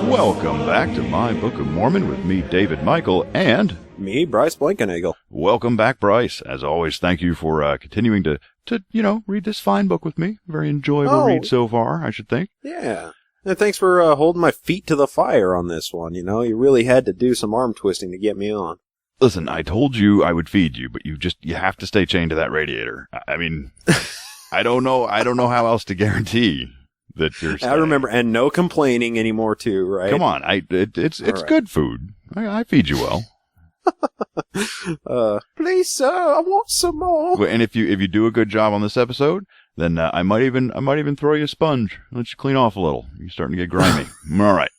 Welcome back to My Book of Mormon with me, David Michael, and me, Bryce Blankenagel. Welcome back, Bryce. As always, thank you for continuing to read this fine book with me. Very enjoyable read so far, I should think. Yeah. And thanks for holding my feet to the fire on this one. You know, you really had to do some arm twisting to get me on. Listen, I told you I would feed you, but you have to stay chained to that radiator. I mean, I don't know how else to guarantee that you're staying. I remember, and no complaining anymore too, right? Come on, it's right. Good food. I feed you well. Please, sir, I want some more. And if you do a good job on this episode, then I might even throw you a sponge, let you clean off a little. You're starting to get grimy. All right.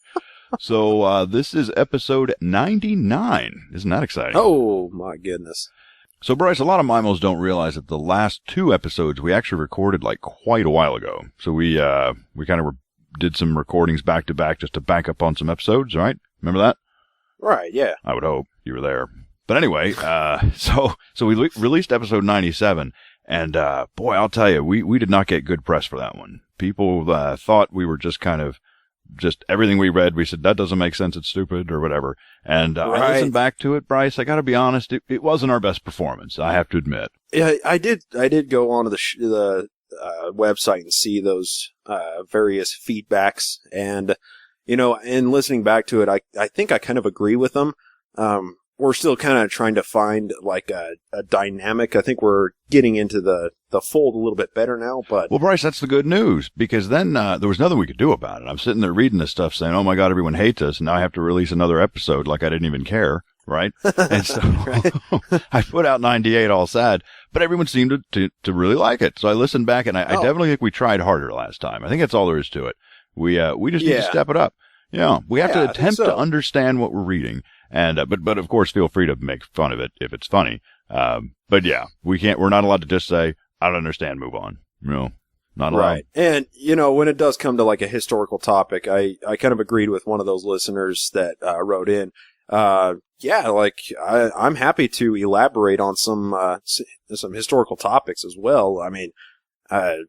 So this is episode 99. Isn't that exciting? Oh my goodness. So Bryce, a lot of Mimos don't realize that the last 2 episodes we actually recorded like quite a while ago. So we kind of did some recordings back to back just to back up on some episodes, right? Remember that? Right, yeah. I would hope you were there. But anyway, so we released episode 97, and boy, I'll tell you, we did not get good press for that one. People thought we were just everything we read, we said, that doesn't make sense, it's stupid, or whatever. And right. I listened back to it, Bryce, I gotta be honest, it wasn't our best performance, I have to admit. Yeah, I did go on to the website and see those various feedbacks, and, you know, in listening back to it, I think I kind of agree with them. We're still kind of trying to find like a dynamic. I think we're getting into the fold a little bit better now, but... Well, Bryce, that's the good news, because then there was nothing we could do about it. I'm sitting there reading this stuff saying, oh my God, everyone hates us, and now I have to release another episode like I didn't even care, right? And so I put out 98 all sad, but everyone seemed to really like it. So I listened back, and I definitely think we tried harder last time. I think that's all there is to it. We just need to step it up. Yeah, we have to attempt to understand what we're reading. And, but of course, feel free to make fun of it if it's funny. But yeah, we're not allowed to just say, I don't understand, move on. No, not allowed. Right. And, you know, when it does come to like a historical topic, I kind of agreed with one of those listeners that, wrote in. Yeah, like, I'm happy to elaborate on some historical topics as well. I mean,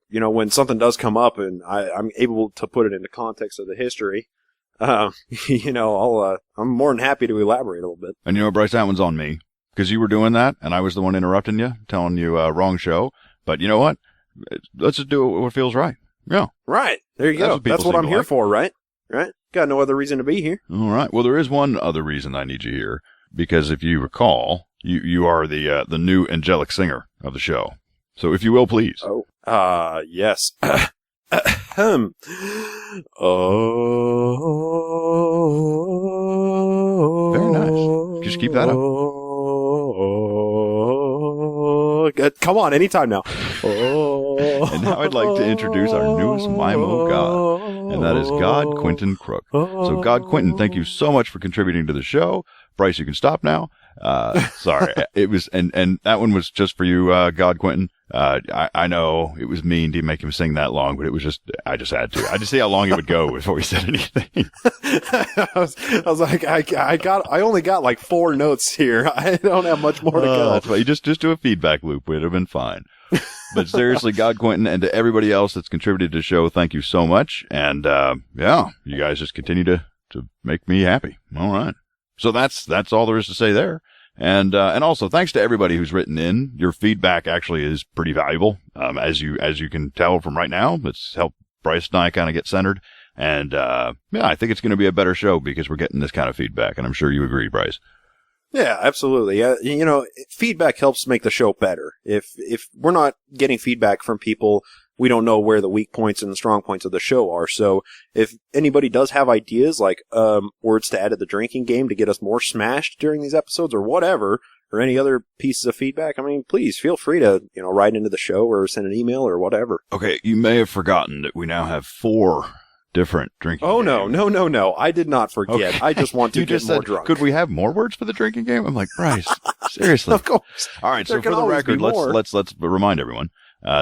you know, when something does come up and I'm able to put it into context of the history, you know, I'm more than happy to elaborate a little bit. And you know, Bryce, that one's on me, because you were doing that, and I was the one interrupting you, telling you, wrong show. But you know what? Let's just do what feels right. Yeah. Right. There you go. That's what I'm here for, right? Right? Got no other reason to be here. All right. Well, there is one other reason I need you here, because if you recall, you are the new angelic singer of the show. So if you will, please. Oh. Yes. Very nice. Just keep that up. Come on, anytime now. And now I'd like to introduce our newest Mimo God, and that is God Quentin Crook. So God Quentin, thank you so much for contributing to the show. Bryce, you can stop now. Sorry, it was, and that one was just for you, God Quentin. I know it was mean to make him sing that long, but it was just, I just had to. I just see how long it would go before he said anything. I was like, I only got like 4 notes here. I don't have much more to go. That's right. You just do a feedback loop. It would have been fine. But seriously, God Quentin, and to everybody else that's contributed to the show, thank you so much. And, yeah, you guys just continue to make me happy. All right. So that's all there is to say there. And also thanks to everybody who's written in. Your feedback actually is pretty valuable. As you can tell from right now, it's helped Bryce and I kind of get centered. And, yeah, I think it's going to be a better show because we're getting this kind of feedback. And I'm sure you agree, Bryce. Yeah, absolutely. You know, feedback helps make the show better. If we're not getting feedback from people, we don't know where the weak points and the strong points of the show are. So if anybody does have ideas like words to add to the drinking game to get us more smashed during these episodes or whatever, or any other pieces of feedback, I mean, please feel free to, you know, write into the show or send an email or whatever. Okay, you may have forgotten that we now have 4 different drinking games. No. I did not forget. Okay. I just want to get more drunk. Could we have more words for the drinking game? I'm like, Bryce, seriously. Of course. All right, so for the record, let's remind everyone.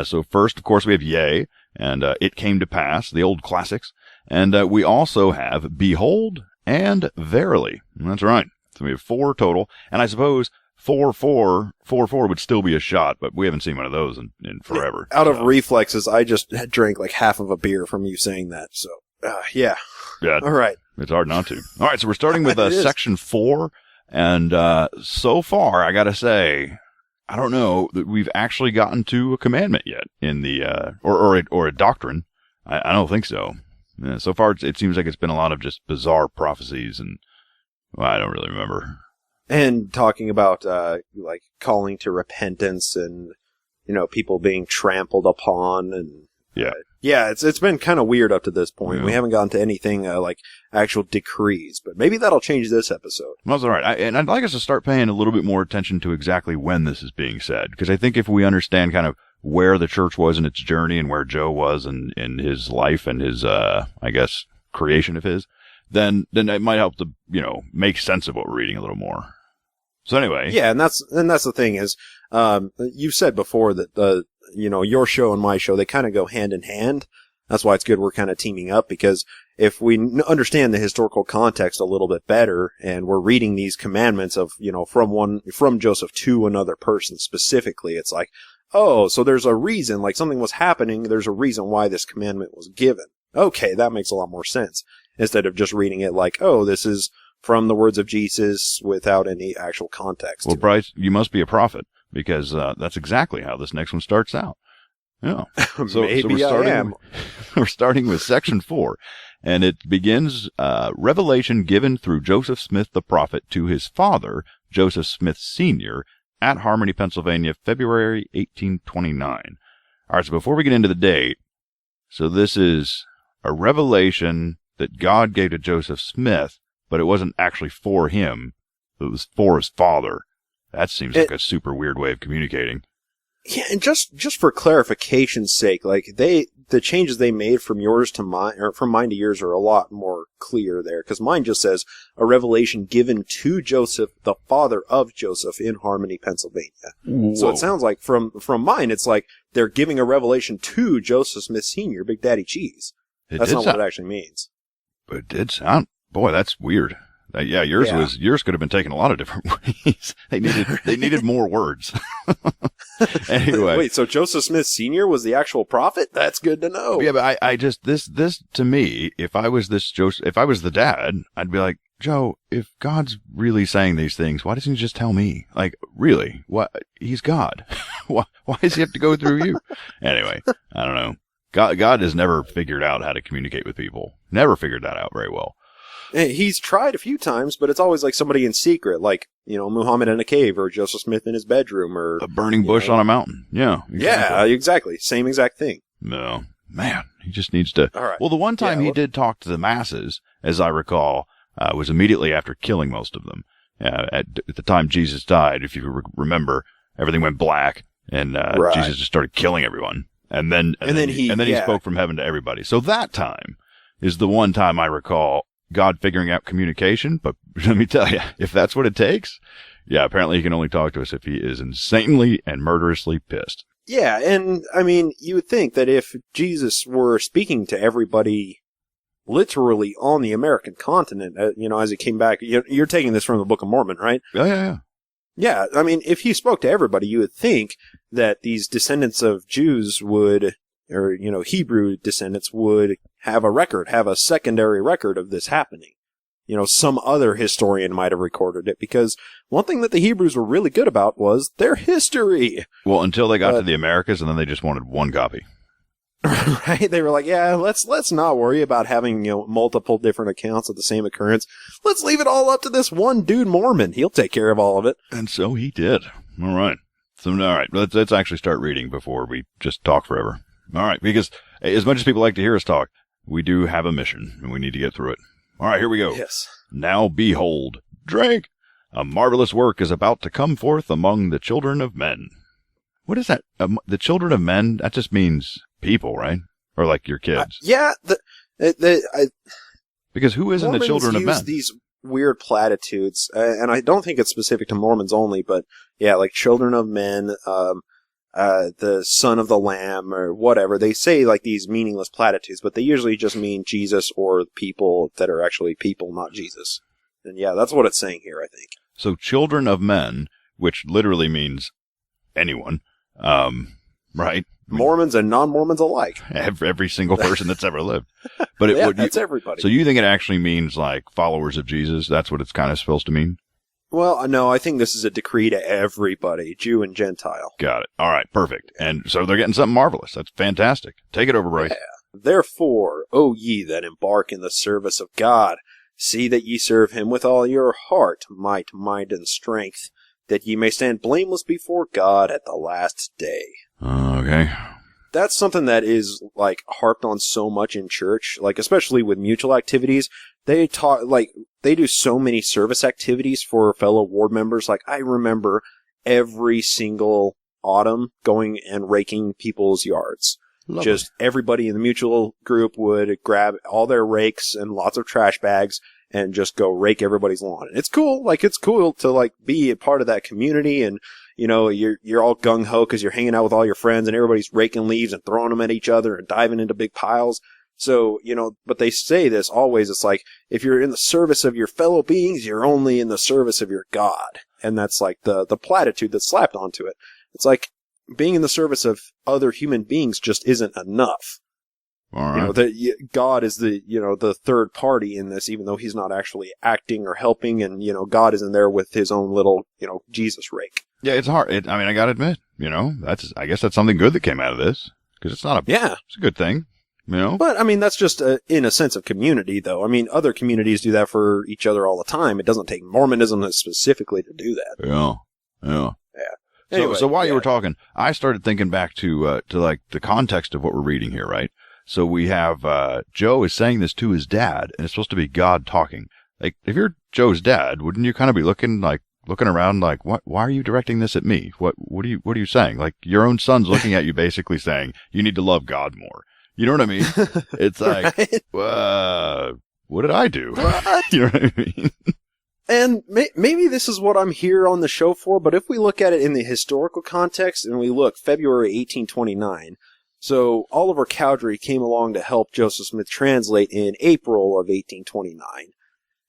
So first, of course, we have Yay, and It Came to Pass, the old classics. And we also have Behold and Verily. That's right. So we have 4 total. And I suppose 4-4 would still be a shot, but we haven't seen one of those in forever. Out of reflexes, I just drank like half of a beer from you saying that. So, yeah. Yeah. All right. It's hard not to. All right, so we're starting with It is. section 4, and so far, I gotta say, I don't know that we've actually gotten to a commandment yet in the or a doctrine. I don't think so. So far, it seems like it's been a lot of just bizarre prophecies, and well, I don't really remember. And talking about like calling to repentance and people being trampled upon and yeah, it's been kind of weird up to this point. Yeah. We haven't gotten to anything like actual decrees, but maybe that'll change this episode. Well, that's all right. And I'd like us to start paying a little bit more attention to exactly when this is being said, because I think if we understand kind of where the church was in its journey and where Joe was in his life and his, I guess, creation of his, then it might help to, make sense of what we're reading a little more. So anyway. Yeah, and that's the thing is, you've said before that your show and my show, they kind of go hand in hand. That's why it's good we're kind of teaming up, because if we understand the historical context a little bit better and we're reading these commandments of, from Joseph to another person specifically, it's like, oh, so there's a reason, like something was happening, there's a reason why this commandment was given. Okay, that makes a lot more sense. Instead of just reading it like, oh, this is from the words of Jesus without any actual context. Well, Bryce, you must be a prophet, because that's exactly how this next one starts out. Yeah. So we're starting with section 4, and it begins, revelation given through Joseph Smith the prophet to his father, Joseph Smith Sr., at Harmony, Pennsylvania, February 1829. All right, so before we get into the date, so this is a revelation that God gave to Joseph Smith, but it wasn't actually for him. It was for his father. That seems like a super weird way of communicating. Yeah, and just for clarification's sake, like the changes they made from yours to mine, or from mine to yours, are a lot more clear there, because mine just says a revelation given to Joseph, the father of Joseph, in Harmony, Pennsylvania. Whoa. So it sounds like from mine, it's like they're giving a revelation to Joseph Smith Sr., Big Daddy Cheese. That's not what it actually means. But it did sound, boy, that's weird. Yours could have been taken a lot of different ways. They needed more words. Anyway. Wait, so Joseph Smith Sr. was the actual prophet? That's good to know. Yeah, but I just, this to me, if I was the dad, I'd be like, Joe, if God's really saying these things, why doesn't he just tell me? Like, really? What? He's God. why does he have to go through you? Anyway, I don't know. God has never figured out how to communicate with people. Never figured that out very well. He's tried a few times, but it's always like somebody in secret, like, Muhammad in a cave, or Joseph Smith in his bedroom, or a burning bush on a mountain. Yeah. Exactly. Yeah, exactly. Same exact thing. No, man, he just needs to. All right. Well, the one time he did talk to the masses, as I recall, was immediately after killing most of them. At the time Jesus died, if you remember, everything went black, and Jesus just started killing everyone. And then he spoke from heaven to everybody. So that time is the one time I recall God figuring out communication. But let me tell you, if that's what it takes, yeah, apparently he can only talk to us if he is insanely and murderously pissed. Yeah, and I mean, you would think that if Jesus were speaking to everybody literally on the American continent, as he came back, you're taking this from the Book of Mormon, right? Yeah. Yeah, I mean, if he spoke to everybody, you would think that these descendants of Jews would, or, Hebrew descendants would have a secondary record of this happening. Some other historian might have recorded it, because one thing that the Hebrews were really good about was their history. Well, until they got to the Americas, and then they just wanted one copy. Right? They were like, yeah, let's not worry about having, multiple different accounts of the same occurrence. Let's leave it all up to this one dude Mormon. He'll take care of all of it. And so he did. All right. So, all right, let's actually start reading before we just talk forever. All right, because as much as people like to hear us talk, we do have a mission, and we need to get through it. All right, here we go. Yes. Now behold, drink! A marvelous work is about to come forth among the children of men. What is that? The children of men? That just means people, right? Or like your kids? Yeah. Because who isn't the children of men? These weird platitudes, and I don't think it's specific to Mormons only, but yeah, like children of men, the son of the lamb, or whatever. They say like these meaningless platitudes, but they usually just mean Jesus or people that are actually people, not Jesus. And yeah, that's what it's saying here, I think. So children of men, which literally means anyone, right? Mormons and non-Mormons alike. Every single person that's ever lived. But That's everybody. So you think it actually means like followers of Jesus? That's what it's kind of supposed to mean? Well, no, I think this is a decree to everybody, Jew and Gentile. Got it. All right, perfect. And so they're getting something marvelous. That's fantastic. Take it over, Bryce. Yeah. Therefore, O ye that embark in the service of God, see that ye serve him with all your heart, might, mind, and strength, that ye may stand blameless before God at the last day. Okay. That's something that is, like, harped on so much in church, like, especially with mutual activities. They do so many service activities for fellow ward members. Like, I remember every single autumn going and raking people's yards. Lovely. Just everybody in the mutual group would grab all their rakes and lots of trash bags and just go rake everybody's lawn. And it's cool. Like, it's cool to, like, be a part of that community, and, you know, you're all gung-ho because you're hanging out with all your friends and everybody's raking leaves and throwing them at each other and diving into big piles. So, you know, but they say this always, it's like, if you're in the service of your fellow beings, you're only in the service of your God. And that's like the platitude that's slapped onto it. It's like, being in the service of other human beings just isn't enough. All right. You know, God is the third party in this, even though he's not actually acting or helping, and, you know, God isn't there with his own little, you know, Jesus rake. Yeah, it's hard. I mean, I gotta admit, you know, I guess that's something good that came out of this, because it's it's a good thing, you know? But, I mean, that's just in a sense of community, though. I mean, other communities do that for each other all the time. It doesn't take Mormonism specifically to do that. Yeah. Anyway, so while you were talking, I started thinking back to like the context of what we're reading here, right? So we have, Joe is saying this to his dad, and it's supposed to be God talking. Like, if you're Joe's dad, wouldn't you kind of be looking around like, why are you directing this at me? What are you saying? Like, your own son's looking at you basically saying, you need to love God more. You know what I mean? It's like, right? What did I do? What? You know what I mean? And maybe this is what I'm here on the show for, but if we look at it in the historical context, and we look February 1829, so Oliver Cowdery came along to help Joseph Smith translate in April of 1829.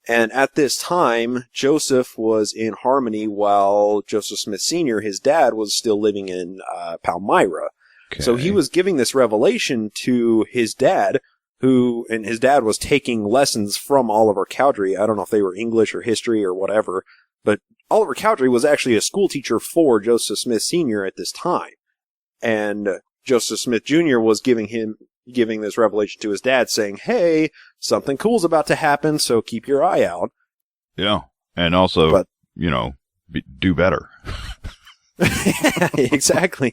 And at this time, Joseph was in Harmony while Joseph Smith Sr., his dad, was still living in Palmyra. Okay. So he was giving this revelation to his dad, and his dad was taking lessons from Oliver Cowdery. I don't know if they were English or history or whatever, but Oliver Cowdery was actually a school teacher for Joseph Smith Sr. at this time. And Joseph Smith Jr. was giving this revelation to his dad, saying, hey, something cool's about to happen, so keep your eye out. Yeah. And also, do better. Exactly.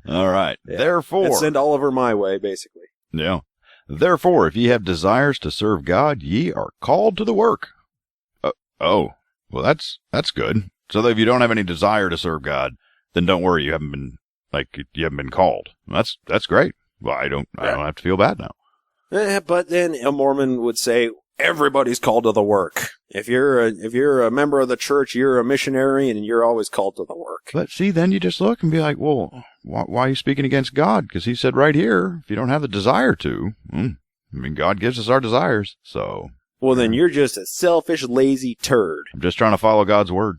All right. Yeah. Therefore. And send Oliver my way, basically. Yeah. Therefore, if ye have desires to serve God, ye are called to the work. Well, that's good. So that if you don't have any desire to serve God, then don't worry, you haven't been called. That's great. Well, I don't have to feel bad now. But then a Mormon would say, everybody's called to the work. If you're a member of the church, you're a missionary, and you're always called to the work. But see, then you just look and be like, well, why are you speaking against God? Because he said right here, if you don't have the desire to, God gives us our desires. So, well, then you're just a selfish, lazy turd. I'm just trying to follow God's word.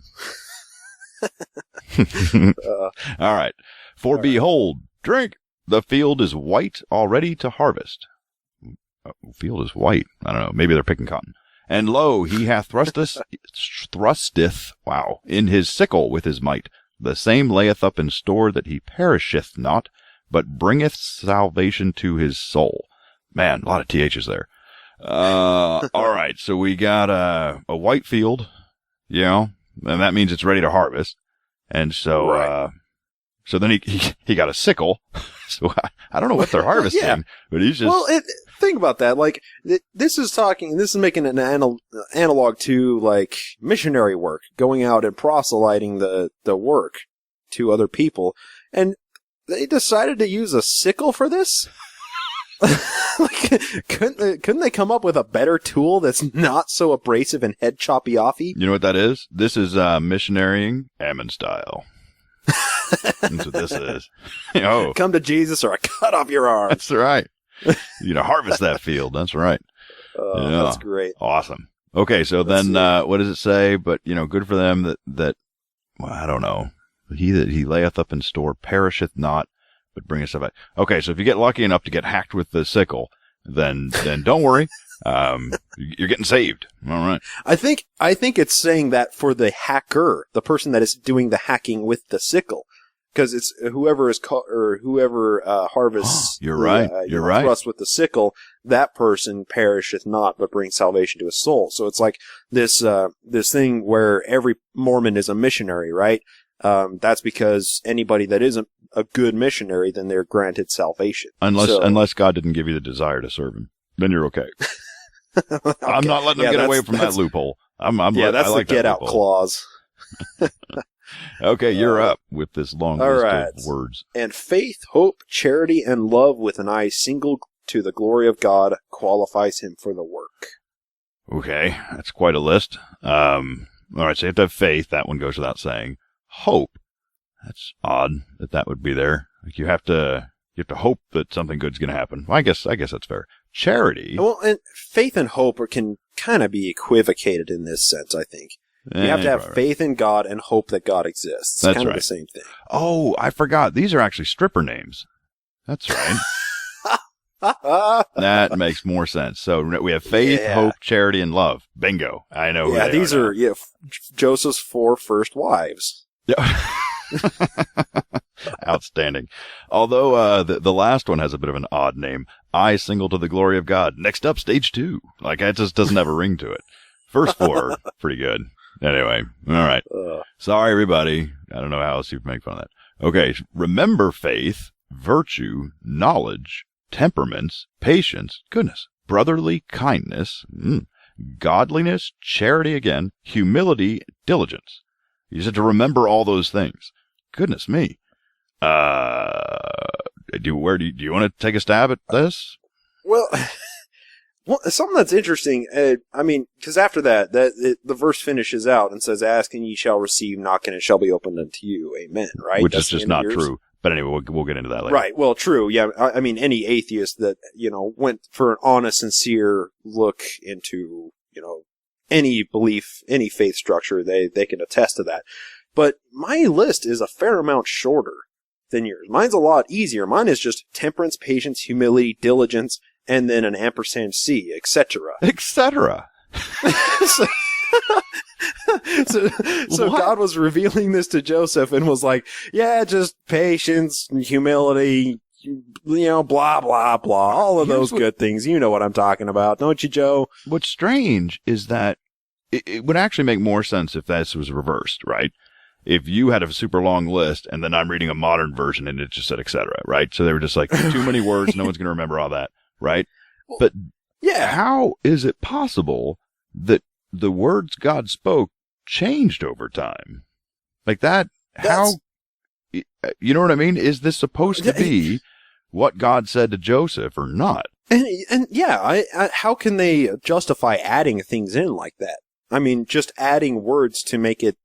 All right. For behold, drink, the field is white, already to harvest. Field is white. I don't know. Maybe they're picking cotton. And lo, he hath thrusteth, in his sickle with his might. The same layeth up in store that he perisheth not, but bringeth salvation to his soul. Man, a lot of THs there. All right. So we got a white field, and that means it's ready to harvest. And so, right. So then he got a sickle. So I don't know what they're harvesting, but he's just. Well, think about that. Like, this is making an analog to, like, missionary work, going out and proselyting the work to other people. And they decided to use a sickle for this? Like, couldn't they come up with a better tool that's not so abrasive and head choppy-offy? You know what that is? This is missionarying Ammon style. That's what this is. Come to Jesus or I cut off your arms. That's right. Harvest that field. That's right. That's great. Awesome. Okay, so then what does it say? But, good for them that well, I don't know. He that he layeth up in store perisheth not, but bring us salvation. Okay, so if you get lucky enough to get hacked with the sickle, then don't worry. You're getting saved. All right. I think it's saying that for the hacker, the person that is doing the hacking with the sickle, because it's whoever harvests. You're right. You're right. Thrust with the sickle, that person perisheth not, but brings salvation to his soul. So it's like this thing where every Mormon is a missionary, right? That's because anybody that isn't a good missionary, then they're granted salvation. Unless God didn't give you the desire to serve him, then you're okay. Okay. I'm not letting them get away from that loophole. That's the get out clause. Okay, you're up with this long list of words. And faith, hope, charity, and love with an eye single to the glory of God qualifies him for the work. Okay, that's quite a list. All right, so you have to have faith. That one goes without saying. Hope. That's odd that would be there. Like you have to hope that something good's going to happen. Well, I guess that's fair. Charity. Well, and faith and hope can kind of be equivocated in this sense, I think. You have to have faith in God and hope that God exists. It's kind of the same thing. Oh, I forgot. These are actually stripper names. That's right. That makes more sense. So we have faith, hope, charity, and love. Bingo. I know. Yeah, these are Joseph's 4 first wives. Yeah. Outstanding. Although the last one has a bit of an odd name. I single to the glory of God. Next up, stage 2. Like, it just doesn't have a ring to it. First 4, pretty good. Anyway, all right. Sorry, everybody. I don't know how else you make fun of that. Okay, remember faith, virtue, knowledge, temperaments, patience, goodness, brotherly kindness, godliness, charity again, humility, diligence. You just have to remember all those things. Goodness me. Do you want to take a stab at this? Well, something that's interesting, because after that, the verse finishes out and says, "Ask and ye shall receive, knock and it shall be opened unto you." Amen. Right? Which is just not true. But anyway, we'll get into that later. Right. Well, true. Yeah. I mean, any atheist that went for an honest, sincere look into any belief, any faith structure, they can attest to that. But my list is a fair amount shorter than yours. Mine's a lot easier. Mine is just temperance, patience, humility, diligence, and then an ampersand C, etc. Etc. So God was revealing this to Joseph and was like, yeah, just patience, humility, blah, blah, blah. All of those good things. You know what I'm talking about, don't you, Joe? What's strange is that it would actually make more sense if this was reversed, right? If you had a super long list and then I'm reading a modern version and it just said etc., right? So they were just like, too many words, no one's going to remember all that, right? Well, but yeah, how is it possible that the words God spoke changed over time? Like that, how, you know what I mean? Is this supposed to be what God said to Joseph or not? And yeah, how can they justify adding things in like that? I mean, just adding words to make it,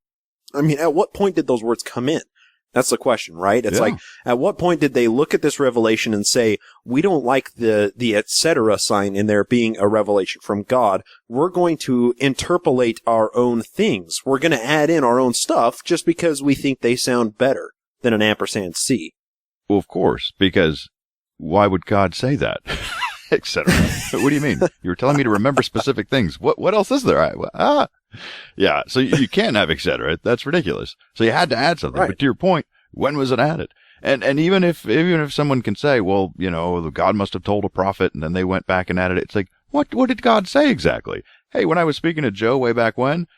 at what point did those words come in? That's the question, right? It's like, at what point did they look at this revelation and say, we don't like the et cetera sign in there being a revelation from God. We're going to interpolate our own things. We're going to add in our own stuff just because we think they sound better than an ampersand C. Well, of course, because why would God say that? Etc. What do you mean? You were telling me to remember specific things. What else is there? Yeah, so you can't have etc. That's ridiculous. So you had to add something. Right. But to your point, when was it added? And even if someone can say, well, God must have told a prophet and then they went back and added it. It's like, what did God say exactly? Hey, when I was speaking to Joe way back when,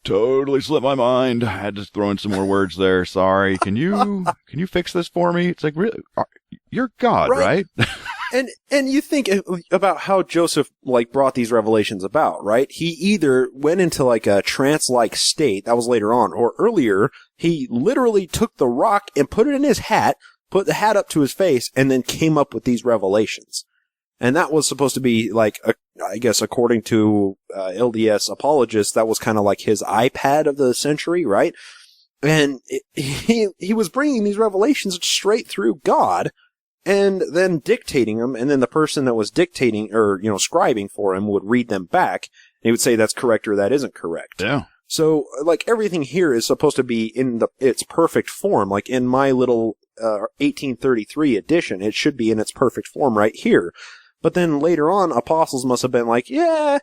totally slipped my mind. I had to throw in some more words there. Sorry. Can you fix this for me? It's like, really? You're God, right? And you think about how Joseph brought these revelations about, right? He either went into a trance-like state, that was later on, or earlier, he literally took the rock and put it in his hat, put the hat up to his face, and then came up with these revelations. And that was supposed to be I guess according to LDS apologists, that was kind of like his iPad of the century, right? And he was bringing these revelations straight through God, and then dictating them, and then the person that was dictating or scribing for him would read them back. And he would say that's correct or that isn't correct. Yeah. So everything here is supposed to be in its perfect form. Like in my little 1833 edition. It should be in its perfect form right here. But then later on, apostles must have been like, yeah,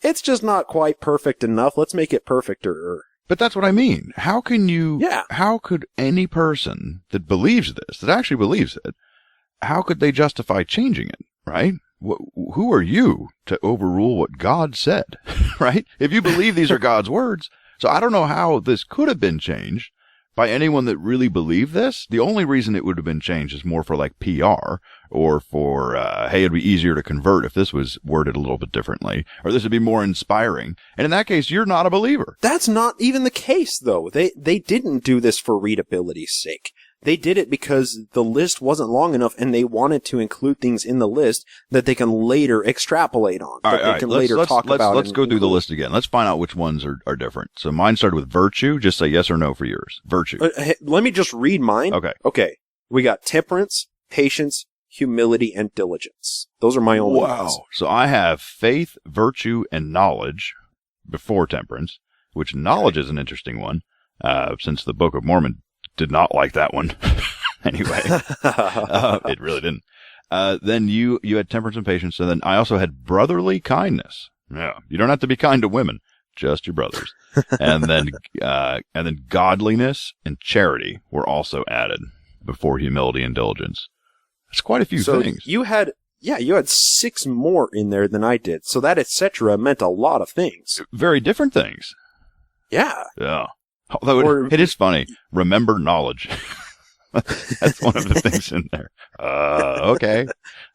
it's just not quite perfect enough. Let's make it perfecter. But that's what I mean. How could any person that believes this, that actually believes it, how could they justify changing it, right? Who are you to overrule what God said, right? If you believe these are God's words. So I don't know how this could have been changed by anyone that really believed this. The only reason it would have been changed is more for like PR or for, hey, it'd be easier to convert if this was worded a little bit differently, or this would be more inspiring. And in that case, you're not a believer. That's not even the case, though. They didn't do this for readability's sake. They did it because the list wasn't long enough and they wanted to include things in the list that they can later extrapolate on. Let's go through the list again. Let's find out which ones are different. So mine started with virtue. Just say yes or no for yours. Virtue. Hey, let me just read mine. Okay. We got temperance, patience, humility, and diligence. Those are my only ones. So I have faith, virtue, and knowledge before temperance, which knowledge is an interesting one, since the Book of Mormon did not like that one. Anyway, it really didn't. Then you had temperance and patience, and then I also had brotherly kindness. Yeah, you don't have to be kind to women, just your brothers. And then godliness and charity were also added before humility and diligence. That's quite a few things. You had 6 more in there than I did. So that etc. meant a lot of things. Very different things. Yeah. Yeah. Although it is funny. Remember knowledge. That's one of the things in there. Okay.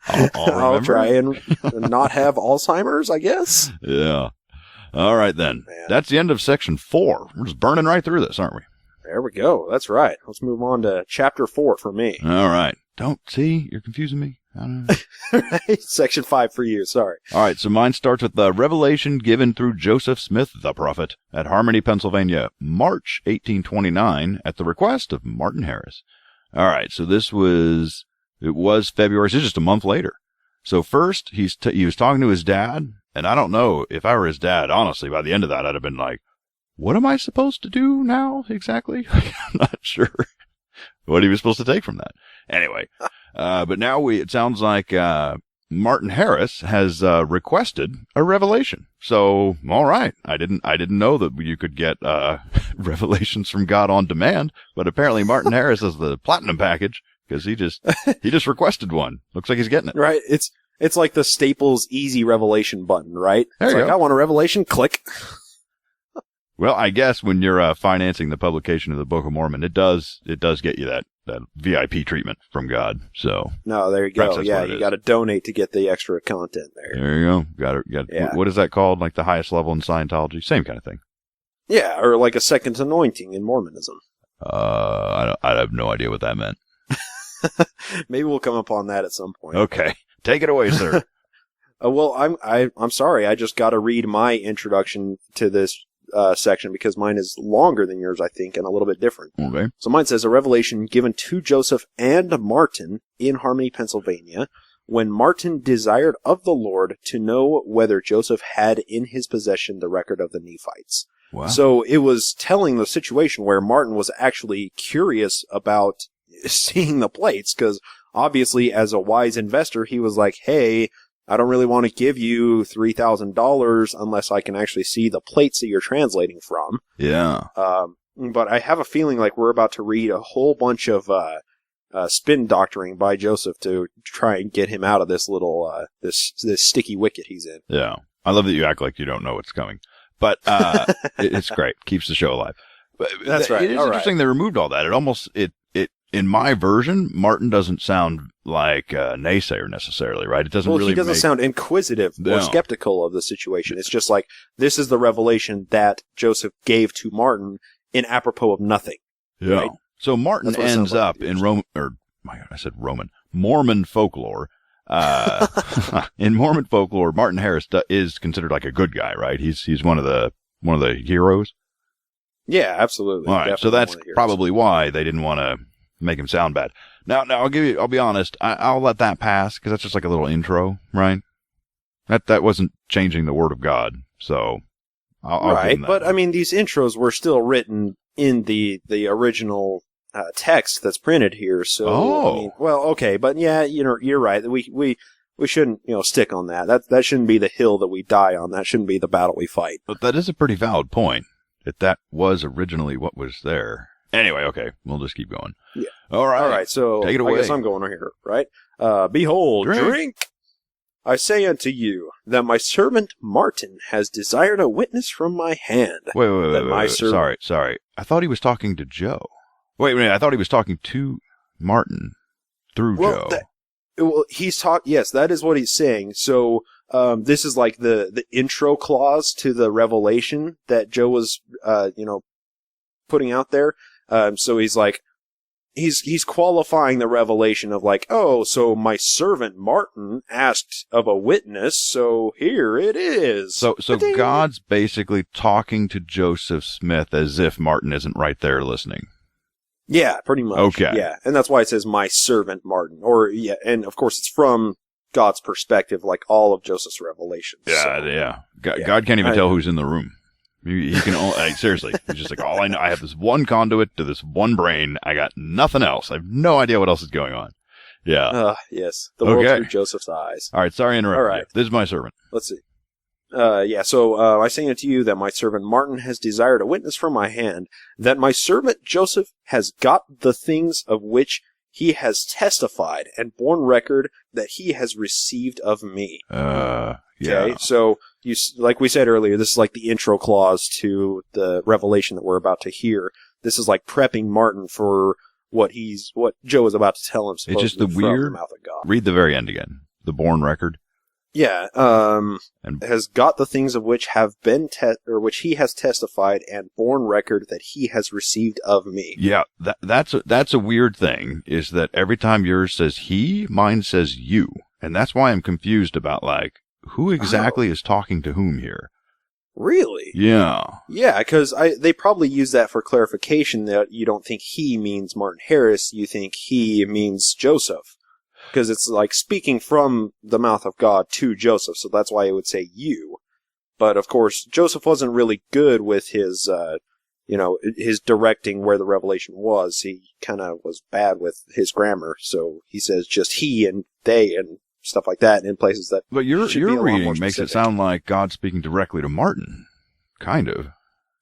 I'll try and not have Alzheimer's, I guess. Yeah. All right, then. Man. That's the end of section 4. We're just burning right through this, aren't we? There we go. That's right. Let's move on to chapter 4 for me. All right. You're confusing me. I don't know. Right? Section 5 for you. Sorry. All right. So mine starts with the revelation given through Joseph Smith, the prophet, at Harmony, Pennsylvania, March 1829, at the request of Martin Harris. All right. So it was February. So it's just a month later. So first, he was talking to his dad, and I don't know if I were his dad, honestly, by the end of that, I'd have been like, what am I supposed to do now exactly? I'm not sure what he was supposed to take from that. Anyway, but now it sounds like Martin Harris has requested a revelation. So, all right, I didn't know that you could get revelations from God on demand, but apparently Martin Harris has the platinum package because he just requested one. Looks like he's getting it. Right. It's like the Staples Easy Revelation button, right? There you go. I want a revelation. Click. Well, I guess when you're financing the publication of the Book of Mormon, it does get you that VIP treatment from God. So no, there you go. Yeah, you got to donate to get the extra content there. There you go. Got What is that called? Like the highest level in Scientology? Same kind of thing. Yeah, or like a second anointing in Mormonism. I have no idea what that meant. Maybe we'll come upon that at some point. Okay, take it away, sir. Well, I'm sorry. I just got to read my introduction to this section because mine is longer than yours, I think, and a little bit different. Okay. So mine says a revelation given to Joseph and Martin in Harmony, Pennsylvania, when Martin desired of the Lord to know whether Joseph had in his possession the record of the Nephites. Wow. So it was telling the situation where Martin was actually curious about seeing the plates, because obviously as a wise investor, he was like, hey, I don't really want to give you $3,000 unless I can actually see the plates that you're translating from. Yeah. But I have a feeling like we're about to read a whole bunch of spin doctoring by Joseph to try and get him out of this little this sticky wicket he's in. Yeah. I love that you act like you don't know what's coming. But it's great. Keeps the show alive. But that's right. It is interesting they removed all that. It almost in my version, Martin doesn't sound like a naysayer necessarily, right? It doesn't really. He doesn't sound inquisitive or skeptical of the situation. It's just like, this is the revelation that Joseph gave to Martin in apropos of nothing. Yeah. Right? So Martin ends up in Mormon folklore. In Mormon folklore, Martin Harris is considered like a good guy, right? He's one of the heroes. Yeah, absolutely. All right. So that's probably why they didn't want to make him sound bad. Now I'll be honest. I'll let that pass because that's just like a little intro, right? That wasn't changing the word of God. So I'll give him that. But I mean, these intros were still written in the original text that's printed here. So, I mean, well, okay, but yeah, you're right. We shouldn't, stick on that. That shouldn't be the hill that we die on. That shouldn't be the battle we fight. But that is a pretty valid point. That was originally what was there. Anyway, okay, we'll just keep going. Yeah. All right. So take it away. I guess I'm going here, right? Behold, drink. I say unto you that my servant Martin has desired a witness from my hand. Wait. Sorry. I thought he was talking to Joe. Wait. I thought he was talking to Martin through Joe. Yes, that is what he's saying. So, this is like the intro clause to the revelation that Joe was, putting out there. So he's like, he's qualifying the revelation of like, oh, so my servant Martin asked of a witness, so here it is. So God's basically talking to Joseph Smith as if Martin isn't right there listening. Yeah, pretty much. Okay. Yeah, and that's why it says my servant Martin. And of course it's from God's perspective, like all of Joseph's revelations. Yeah. God can't even tell who's in the room. He can only, seriously, he's just like, all I know, I have this one conduit to this one brain. I got nothing else. I have no idea what else is going on. Yeah. Yes. The world through Joseph's eyes. All right. Sorry to interrupt. All right. You. This is my servant. Let's see. So I say unto you that my servant Martin has desired a witness from my hand, that my servant Joseph has got the things of which he has testified and borne record that he has received of me. Yeah. Okay, so like we said earlier, this is like the intro clause to the revelation that we're about to hear. This is like prepping Martin for what Joe is about to tell him. It's just the weird. The mouth of God. Read the very end again. The born record. Yeah. And has got the things of which have been which he has testified and borne record that he has received of me. Yeah, that's a weird thing. Is that every time yours says he, mine says you, and that's why I'm confused about like. Who exactly is talking to whom here? Really? Yeah. Yeah, because they probably use that for clarification that you don't think he means Martin Harris, you think he means Joseph. Because it's like speaking from the mouth of God to Joseph, so that's why it would say you. But of course, Joseph wasn't really good with his, his directing where the revelation was. He kind of was bad with his grammar, so he says just he and they and stuff like that in places that. But your reading makes it sound like God speaking directly to Martin, kind of.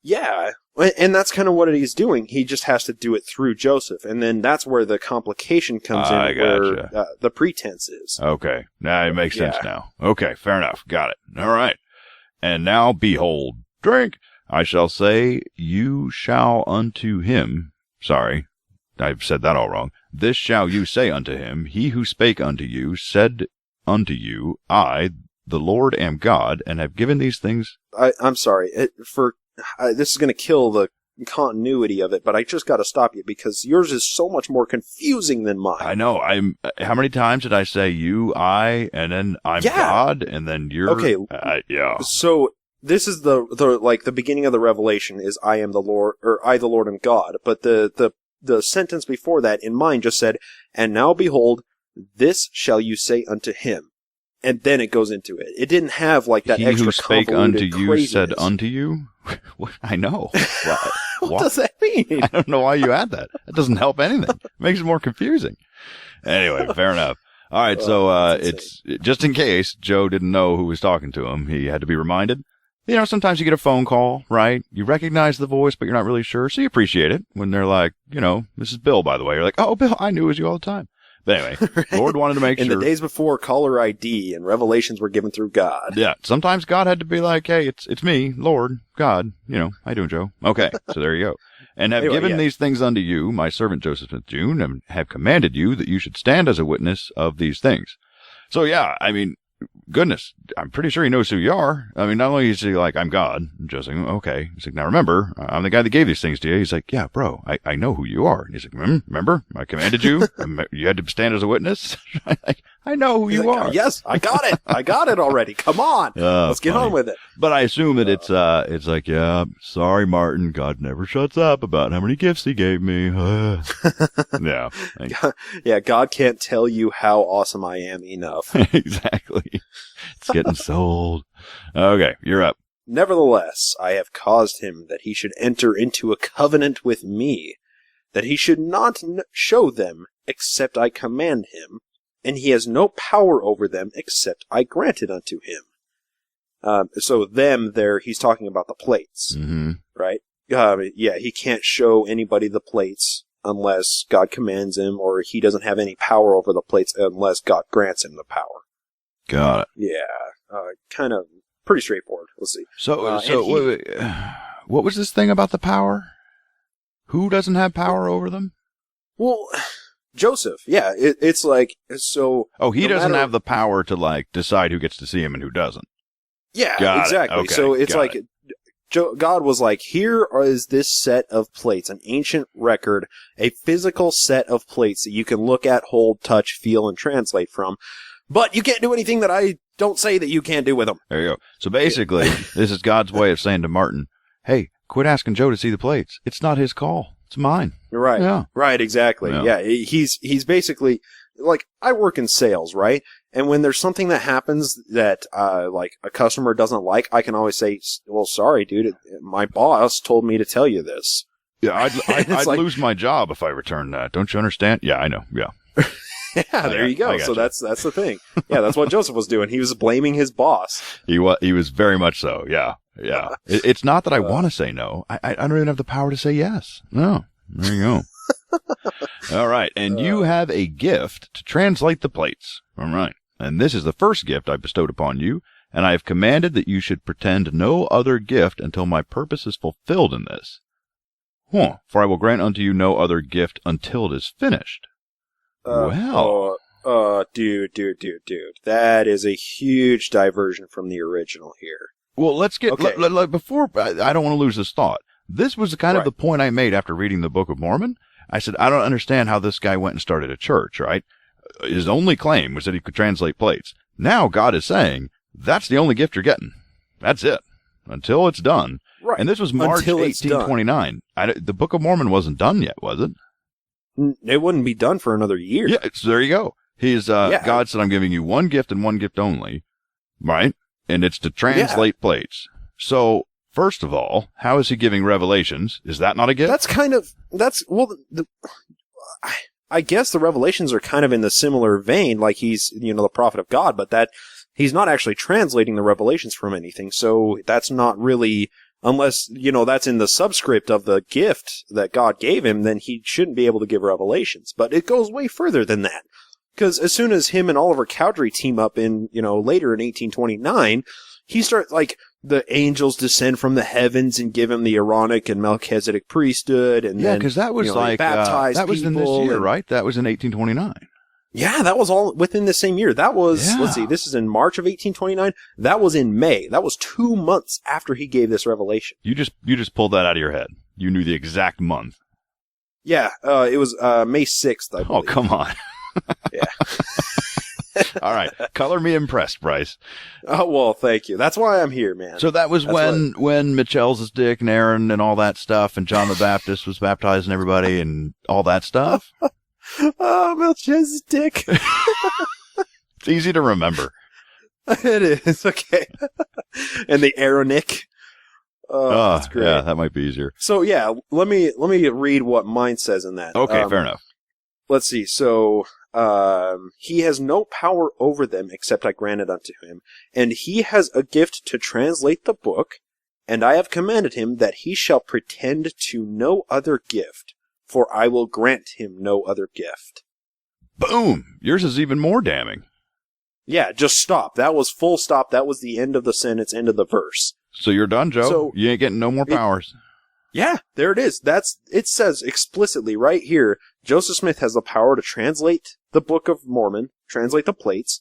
Yeah, and that's kind of what he's doing. He just has to do it through Joseph, and then that's where the complication comes in, where the pretense is. Okay, now it makes sense now. Okay, fair enough. Got it. All right, and now behold, drink. I shall say, you shall unto him. Sorry, I've said that all wrong. This shall you say unto him, he who spake unto you said unto you, I, the Lord, am God, and have given these things. I'm sorry. This is going to kill the continuity of it, but I just got to stop you because yours is so much more confusing than mine. I know. How many times did I say you, I, and then I'm God, and then you're... Okay. Yeah. So this is the beginning of the revelation is I am the Lord, or I, the Lord, am God, but the sentence before that in mine just said, and now behold, this shall you say unto him. And then it goes into it. It didn't have like that extra convoluted He who spake unto you craziness. said unto you? I know. What does that mean? I don't know why you add that. That doesn't help anything. It makes it more confusing. Anyway, fair enough. All right, so it's just in case Joe didn't know who was talking to him, he had to be reminded. You know, sometimes you get a phone call, right? You recognize the voice, but you're not really sure, so you appreciate it when they're like, this is Bill, by the way. You're like, oh, Bill, I knew it was you all the time. But anyway, right. Lord wanted to make sure. In the days before caller ID and revelations were given through God. Yeah, sometimes God had to be like, hey, it's me, Lord, God, how you doing, Joe? Okay, so there you go. And have given these things unto you, my servant Joseph Smith June, and have commanded you that you should stand as a witness of these things. So yeah, I mean, goodness, I'm pretty sure he knows who you are. I mean, not only is he like, I'm God, I'm just like, okay. He's like, now remember, I'm the guy that gave these things to you. He's like, yeah, bro, I know who you are. And he's like, remember, I commanded you. You had to stand as a witness. I know who you are. Yes, I got it. I got it already. Come on. Let's get on with it. But I assume that it's like, yeah, sorry, Martin. God never shuts up about how many gifts he gave me. Yeah. Yeah, God can't tell you how awesome I am enough. Exactly. It's getting sold. Okay, you're up. Nevertheless, I have caused him that he should enter into a covenant with me, that he should not show them except I command him, and he has no power over them except I grant it unto him. So them there, he's talking about the plates, right? Yeah, he can't show anybody the plates unless God commands him, or he doesn't have any power over the plates unless God grants him the power. Got it. Yeah, kind of pretty straightforward. Let's see. So wait. What was this thing about the power? Who doesn't have power over them? Well, Joseph. Yeah, it's like, so. Oh, he doesn't have the power to, like, decide who gets to see him and who doesn't. Yeah, Got exactly. Okay, so it's like, God was like, here is this set of plates, an ancient record, a physical set of plates that you can look at, hold, touch, feel, and translate from. But you can't do anything that I don't say that you can't do with them. There you go. So basically, this is God's way of saying to Martin, hey, quit asking Joe to see the plates. It's not his call. It's mine. Right. Yeah. Right, exactly. Yeah. He's basically, like, I work in sales, right? And when there's something that happens that, like, a customer doesn't like, I can always say, well, sorry, dude, my boss told me to tell you this. Yeah, I'd like, lose my job if I returned that. Don't you understand? Yeah, I know. Yeah. Yeah, there you go. So that's the thing. Yeah, that's what Joseph was doing. He was blaming his boss. He was very much so. Yeah. Yeah. It's not that I want to say no. I don't even have the power to say yes. No. There you go. All right. And you have a gift to translate the plates. All right. And this is the first gift I bestowed upon you, and I have commanded that you should pretend no other gift until my purpose is fulfilled in this. For I will grant unto you no other gift until it is finished. Well. Dude. That is a huge diversion from the original here. Well, let's get, before, I don't want to lose this thought. This was kind of the point I made after reading the Book of Mormon. I said, I don't understand how this guy went and started a church, right? His only claim was that he could translate plates. Now God is saying, that's the only gift you're getting. That's it. Until it's done. Right. And this was March 1829. The Book of Mormon wasn't done yet, was it? It wouldn't be done for another year. Yeah, so there you go. God said, I'm giving you one gift and one gift only, right? And it's to translate plates. So, first of all, how is he giving revelations? Is that not a gift? I guess the revelations are kind of in the similar vein, like he's, the prophet of God, but that he's not actually translating the revelations from anything. So that's not really, unless, that's in the subscript of the gift that God gave him, then he shouldn't be able to give revelations. But it goes way further than that. Because as soon as him and Oliver Cowdery team up in, later in 1829, he starts, like, the angels descend from the heavens and give him the Aaronic and Melchizedek priesthood, and then, because that was that was in this year, right? That was in 1829. Yeah, that was all within the same year. That was, let's see, this is in March of 1829. That was in May. That was 2 months after he gave this revelation. You just pulled that out of your head. You knew the exact month. Yeah, it was May 6th, I believe. Oh, come on. Yeah. All right. Color me impressed, Bryce. Oh, well, thank you. That's why I'm here, man. So that was when Mitchell's dick and Aaron and all that stuff, and John the Baptist was baptizing everybody and all that stuff. Oh, Melchizedek. It's easy to remember. It is. Okay. And the Aaronic. Oh, that's great. Yeah, that might be easier. So yeah, let me read what mine says in that. Okay, fair enough. Let's see. So, he has no power over them except I grant it unto him, and he has a gift to translate the book, and I have commanded him that he shall pretend to no other gift, for I will grant him no other gift. Boom! Yours is even more damning. Yeah, just stop. That was full stop. That was the end of the sentence, end of the verse. So you're done, Joe? So, you ain't getting no more powers. Yeah, there it is. It says explicitly right here, Joseph Smith has the power to translate the Book of Mormon, translate the plates,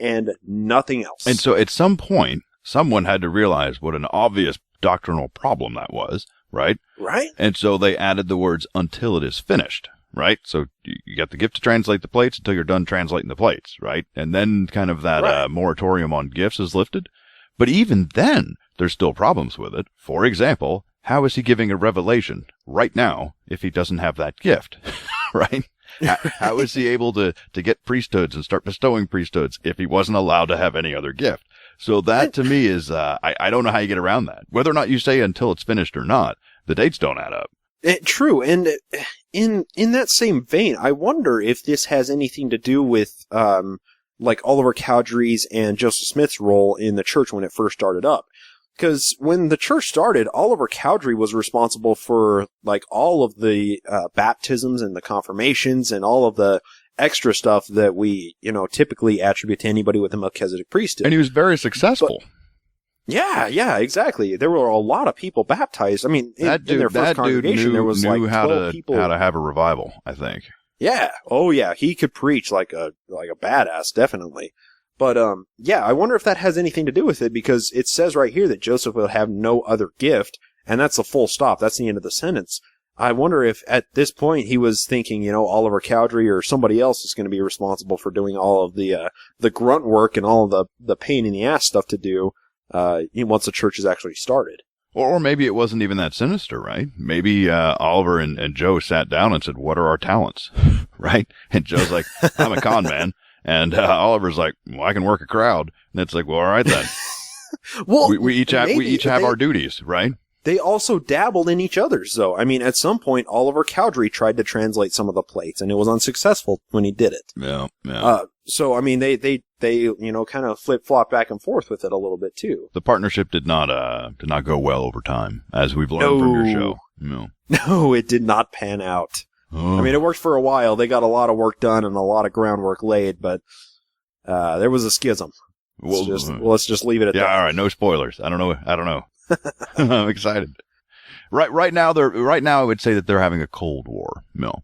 and nothing else. And so at some point, someone had to realize what an obvious doctrinal problem that was, right? Right. And so they added the words, until it is finished, right? So you got the gift to translate the plates until you're done translating the plates, right? And then kind of that moratorium on gifts is lifted. But even then, there's still problems with it. For example, how is he giving a revelation right now if he doesn't have that gift, right? How is he able to get priesthoods and start bestowing priesthoods if he wasn't allowed to have any other gift? So that to me is, I don't know how you get around that. Whether or not you say until it's finished or not, the dates don't add up. True, and in that same vein, I wonder if this has anything to do with like Oliver Cowdery's and Joseph Smith's role in the church when it first started up. Because when the church started, Oliver Cowdery was responsible for like all of the baptisms and the confirmations and all of the extra stuff that we typically attribute to anybody with a Melchizedek priesthood. And he was very successful. Yeah, exactly. There were a lot of people baptized. I mean, in their first congregation, there was like 12 people. How to have a revival, I think. Yeah. Oh, yeah. He could preach like a badass, definitely. But, yeah, I wonder if that has anything to do with it, because it says right here that Joseph will have no other gift, and that's a full stop. That's the end of the sentence. I wonder if at this point he was thinking, Oliver Cowdery or somebody else is going to be responsible for doing all of the grunt work and all of the pain in the ass stuff to do, once the church is actually started. Or maybe it wasn't even that sinister, right? Maybe Oliver and Joe sat down and said, "What are our talents?" Right? And Joe's like, "I'm a con man." And Oliver's like, "Well, I can work a crowd." And it's like, "Well, all right then." Well, we each have our duties, right? They also dabbled in each other's, though. I mean, at some point, Oliver Cowdery tried to translate some of the plates, and it was unsuccessful when he did it. Yeah. So, I mean, they kind of flip-flop back and forth with it a little bit, too. The partnership did not go well over time, as we've learned from your show. No, it did not pan out. Oh. I mean, it worked for a while. They got a lot of work done and a lot of groundwork laid, but there was a schism. Let's just leave it at that. Yeah, all right. No spoilers. I don't know. I'm excited. Right now, I would say that they're having a Cold War. No.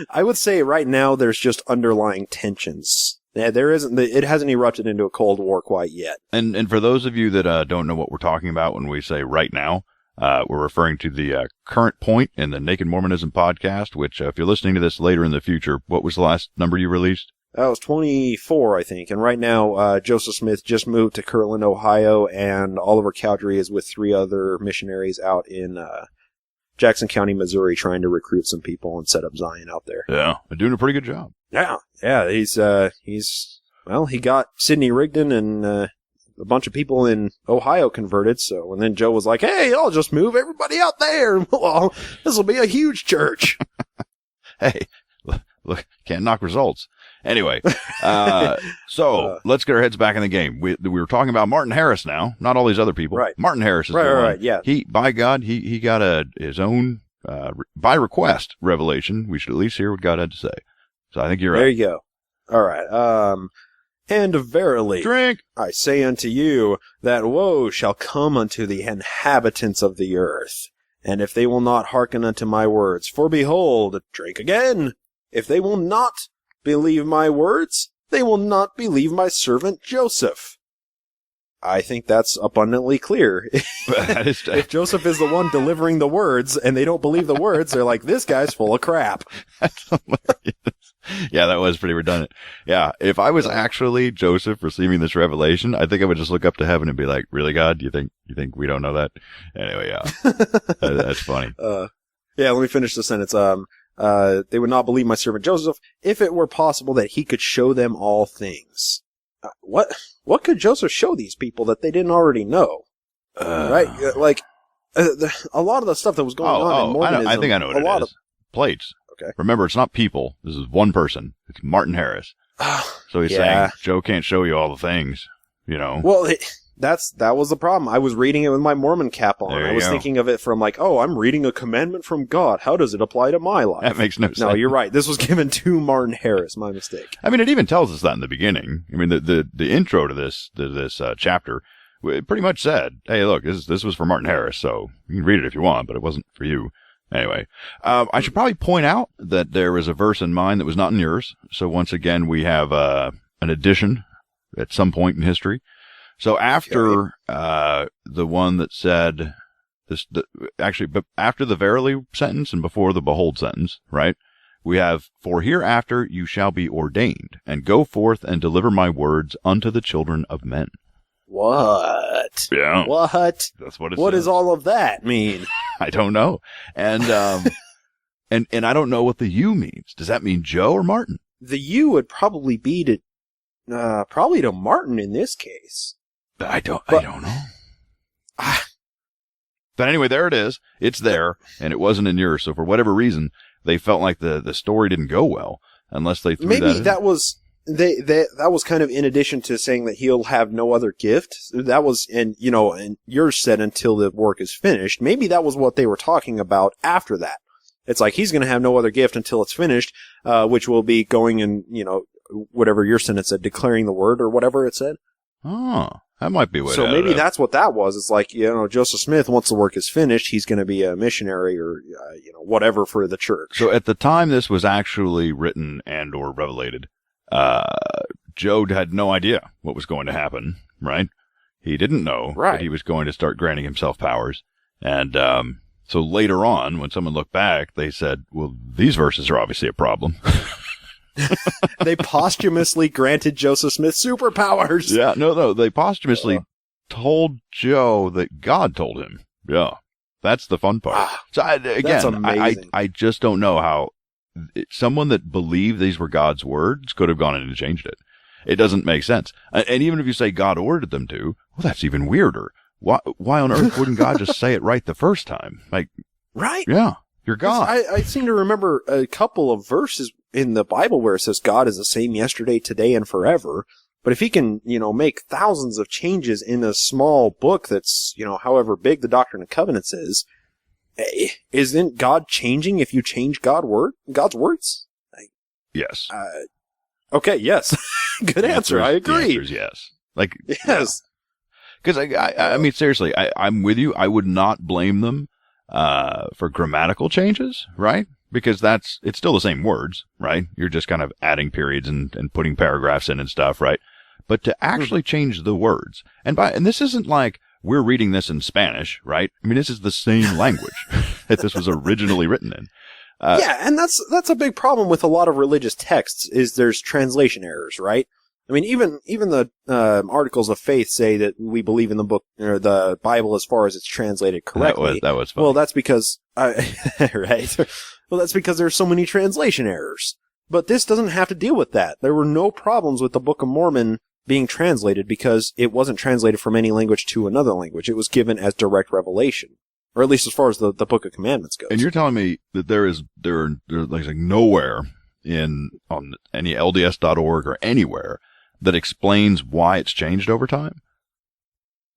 I would say right now there's just underlying tensions. Yeah, it hasn't erupted into a Cold War quite yet. And for those of you that don't know what we're talking about when we say right now, we're referring to the current point in the Naked Mormonism podcast, which if you're listening to this later in the future, what was the last number you released? That was 24, I think. And right now, Joseph Smith just moved to Kirtland, Ohio, and Oliver Cowdery is with 3 other missionaries out in Jackson County, Missouri, trying to recruit some people and set up Zion out there. Yeah, they're doing a pretty good job. Yeah. He got Sidney Rigdon and a bunch of people in Ohio converted. So, and then Joe was like, "Hey, I'll just move everybody out there. Well, this will be a huge church." Hey, look, can't knock results. Anyway, so let's get our heads back in the game. We were talking about Martin Harris now, not all these other people. Right. Martin Harris is right, yeah. He, by God, he got his own, by request revelation. We should at least hear what God had to say. So I think you're right. There you go. All right. And verily, drink. I say unto you that woe shall come unto the inhabitants of the earth. And if they will not hearken unto my words, for behold, drink again. If they will not believe my words, they will not believe my servant Joseph. I think that's abundantly clear. If Joseph is the one delivering the words and they don't believe the words, they're like, this guy's full of crap. That's hilarious. Yeah, that was pretty redundant. Yeah, if I was actually Joseph receiving this revelation, I think I would just look up to heaven and be like, "Really, God? You think we don't know that?" Anyway, yeah, that's funny. Yeah, let me finish the sentence. They would not believe my servant Joseph if it were possible that he could show them all things. What could Joseph show these people that they didn't already know? Right? A lot of the stuff that was going on in Mormonism. I think I know what it is. Plates. Okay. Remember, it's not people. This is one person. It's Martin Harris. So he's saying, Joe can't show you all the things, Well, that was the problem. I was reading it with my Mormon cap on. I was thinking of it from I'm reading a commandment from God. How does it apply to my life? That makes no sense. No, you're right. This was given to Martin Harris. My mistake. I mean, it even tells us that in the beginning. I mean, the intro to this chapter pretty much said, "Hey, look, this was for Martin Harris, so you can read it if you want, but it wasn't for you." Anyway, I should probably point out that there was a verse in mine that was not in yours. So once again, we have an addition at some point in history. So after the one that said but after the verily sentence and before the behold sentence, right? We have, "For hereafter you shall be ordained, and go forth and deliver my words unto the children of men." What? Yeah. What? That's what it says. What does all of that mean? I don't know. And and I don't know what the you means. Does that mean Joe or Martin? The you would probably be to Martin in this case. I don't know. But anyway, there it is. It's there, and it wasn't in yours. So for whatever reason, they felt like the story didn't go well unless they threw Maybe that in. that was that was kind of in addition to saying that he'll have no other gift. That was, and yours said until the work is finished. Maybe that was what they were talking about after that. It's like he's going to have no other gift until it's finished, which will be going and, whatever your sentence said, declaring the word or whatever it said. Oh, that might be what. So maybe that's what that was. It's like, Joseph Smith, once the work is finished, he's going to be a missionary or, whatever for the church. So at the time this was actually written and or revelated, Joe had no idea what was going to happen, right? He didn't know that he was going to start granting himself powers. And so later on, when someone looked back, they said, well, these verses are obviously a problem. They posthumously granted Joseph Smith superpowers. Yeah, no. They posthumously told Joe that God told him. Yeah, that's the fun part. So that's amazing. I just don't know how someone that believed these were God's words could have gone in and changed it. It doesn't make sense. And even if you say God ordered them to, well, that's even weirder. Why on earth wouldn't God just say it right the first time? Right? Yeah, you're God. I seem to remember a couple of verses in the Bible where it says God is the same yesterday, today, and forever. But if he can, make thousands of changes in a small book that's, however big the Doctrine and Covenants is, isn't God changing if you change God's words? Yes. Okay, yes. Good answer. I agree. The answer is yes. Yes. Because, I mean, seriously, I'm with you. I would not blame them for grammatical changes, right? Because it's still the same words, right? You're just kind of adding periods and putting paragraphs in and stuff, right? But to actually change the words, and this isn't like we're reading this in Spanish, right? I mean, this is the same language that this was originally written in. Yeah, and that's a big problem with a lot of religious texts is there's translation errors, right? I mean, even the articles of faith say that we believe in the book or the Bible as far as it's translated correctly. That was funny. Well, that's because right. Well, that's because there's so many translation errors. But this doesn't have to deal with that. There were no problems with the Book of Mormon being translated because it wasn't translated from any language to another language. It was given as direct revelation, or at least as far as the Book of Commandments goes. And you're telling me that there's nowhere on any LDS.org or anywhere that explains why it's changed over time?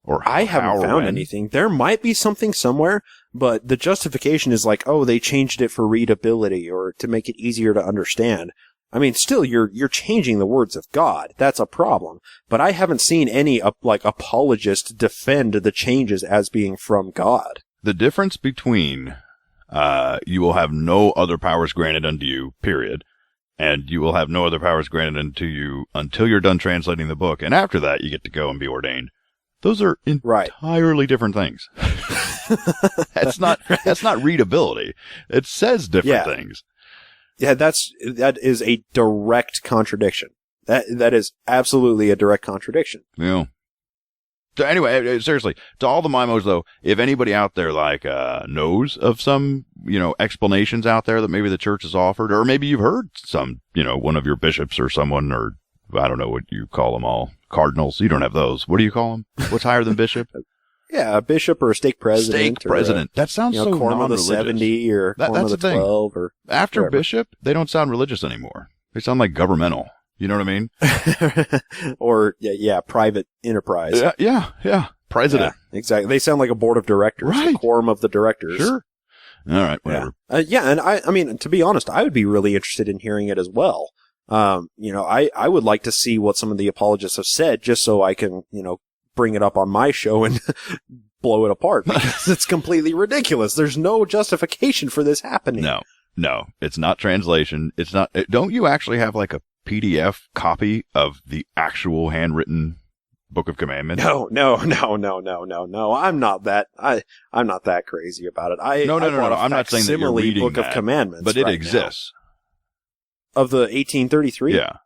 Or I haven't found anything. There might be something somewhere, but the justification is like, oh, they changed it for readability or to make it easier to understand. I mean, still, you're changing the words of God. That's a problem. But I haven't seen any apologist defend the changes as being from God. The difference between you will have no other powers granted unto you, period, and you will have no other powers granted unto you until you're done translating the book, and after that you get to go and be ordained. Those are entirely different things. That's not readability. It says different things. Yeah, that is a direct contradiction. That is absolutely a direct contradiction. Yeah. So anyway, seriously, to all the MIMOs though, if anybody out there knows of some, explanations out there that maybe the church has offered, or maybe you've heard some, one of your bishops or someone, or I don't know what you call them all. Cardinals. You don't have those. What do you call them? What's higher than bishop? Yeah, a bishop or a stake president. Stake president. That sounds so Quorum of the non-religious. 70 or Quorum of the 12. Or after whatever. bishop, they don't sound religious anymore. They sound like governmental. You know what I mean? Or, private enterprise. Yeah. President. Yeah, exactly. They sound like a board of directors. Right. A quorum of the directors. Sure. All right, whatever. And I mean, to be honest, I would be really interested in hearing it as well. I would like to see what some of the apologists have said just so I can, bring it up on my show and blow it apart because it's completely ridiculous. There's no justification for this happening. No, it's not translation. It's not. Don't you actually have like a PDF copy of the actual handwritten Book of Commandments? No. I'm not that crazy about it. No. I'm not saying that you're reading Book of Commandments, but it right exists. Now. Of the 1833? Yeah.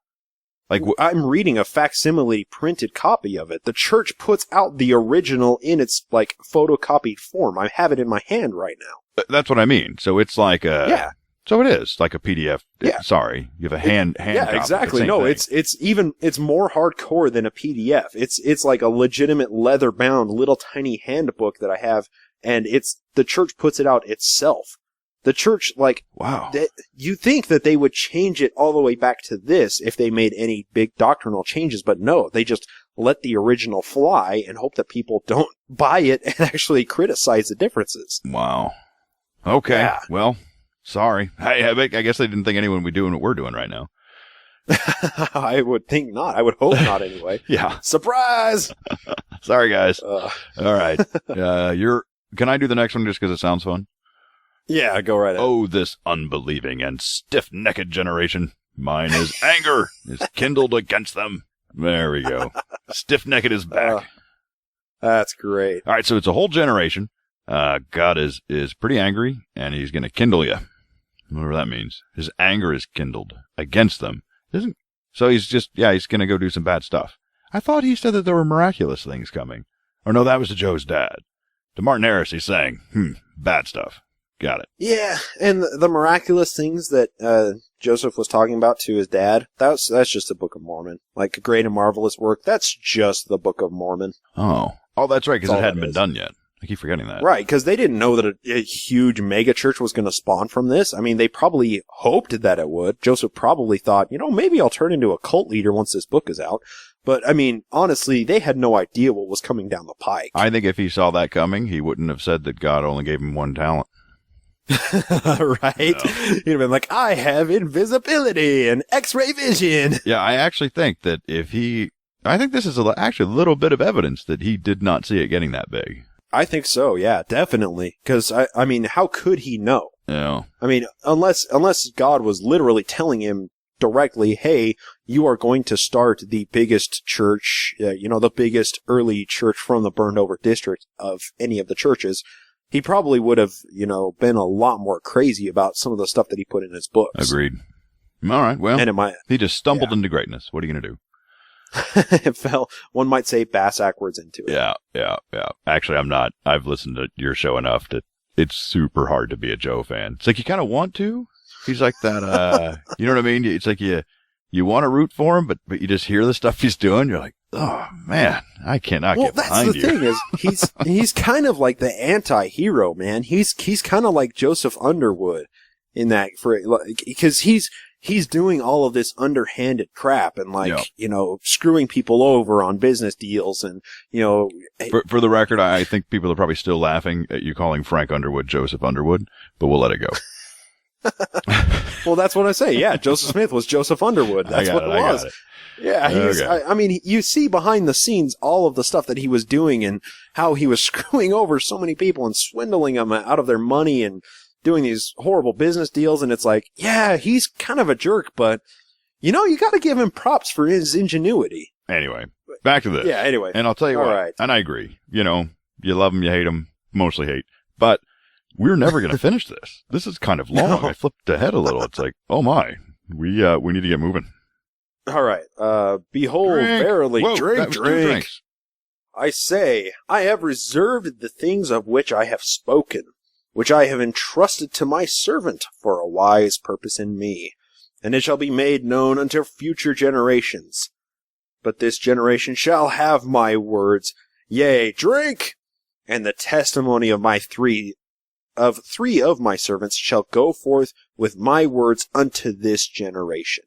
I'm reading a facsimile printed copy of it. The church puts out the original in its, photocopied form. I have it in my hand right now. That's what I mean. So it's like a... Yeah. So it is like a PDF. Yeah. Sorry. You have a hand Yeah, copy. exactly. No, thing. it's more hardcore than a PDF. It's like a legitimate leather-bound little tiny handbook that I have and the church puts it out itself. The church, like, wow. You think that they would change it all the way back to this if they made any big doctrinal changes, but no, they just let the original fly and hope that people don't buy it and actually criticize the differences. Wow. Okay. Yeah. Well, sorry. I guess they didn't think anyone would be doing what we're doing right now. I would think not. I would hope not anyway. Yeah. Surprise! Sorry, guys. All right. Can I do the next one just because it sounds fun? Yeah, go right ahead. Oh, this unbelieving and stiff-necked generation. Mine is anger is kindled against them. There we go. Stiff-necked is back. That's great. All right, so it's a whole generation. God is pretty angry, and he's going to kindle you. Whatever that means. His anger is kindled against them. So he's going to go do some bad stuff. I thought he said that there were miraculous things coming. Or no, that was to Joe's dad. To Martin Harris, he's saying, bad stuff. Got it. Yeah, and the miraculous things that Joseph was talking about to his dad, that's just the Book of Mormon. Like, great and marvelous work, that's just the Book of Mormon. Oh, that's right, because it hadn't been done yet. I keep forgetting that. Right, because they didn't know that a huge mega church was going to spawn from this. I mean, they probably hoped that it would. Joseph probably thought, maybe I'll turn into a cult leader once this book is out. But, I mean, honestly, they had no idea what was coming down the pike. I think if he saw that coming, he wouldn't have said that God only gave him one talent. Right? No. He'd have been like, I have invisibility and X-ray vision. Yeah, I actually think that I think this is actually a little bit of evidence that he did not see it getting that big. I think so, yeah, definitely. Because, I mean, how could he know? Yeah. I mean, unless God was literally telling him directly, hey, you are going to start the biggest church, the biggest early church from the burned over district of any of the churches, he probably would have, been a lot more crazy about some of the stuff that he put in his books. Agreed. All right, well, he just stumbled into greatness. What are you going to do? It fell, one might say, backwards into it. Yeah. Actually, I'm not. I've listened to your show enough that it's super hard to be a Joe fan. It's like you kind of want to. He's like that, you know what I mean? It's like you want to root for him, but you just hear the stuff he's doing. You're like, oh, man, I cannot get behind you. Well, that's the thing is, he's kind of like the anti-hero, man. He's kind of like Joseph Underwood in that, because he's doing all of this underhanded crap and screwing people over on business deals and, For the record, I think people are probably still laughing at you calling Frank Underwood Joseph Underwood, but we'll let it go. Well, that's what I say. Yeah, Joseph Smith was Joseph Underwood. That's what it was. Yeah, I mean, you see behind the scenes all of the stuff that he was doing and how he was screwing over so many people and swindling them out of their money and doing these horrible business deals. And it's like, yeah, he's kind of a jerk, but you got to give him props for his ingenuity. Anyway, back to this. Yeah, anyway. And I'll tell you what, right. And I agree. You love him, you hate him, mostly hate, but we're never going to finish this. This is kind of long. No. I flipped ahead a little. It's like, oh my, we need to get moving. All right. Behold, drink. Verily, Whoa, drink. I say, I have reserved the things of which I have spoken, which I have entrusted to my servant for a wise purpose in me, and it shall be made known unto future generations. But this generation shall have my words, yea, drink, and the testimony of three of my servants shall go forth with my words unto this generation.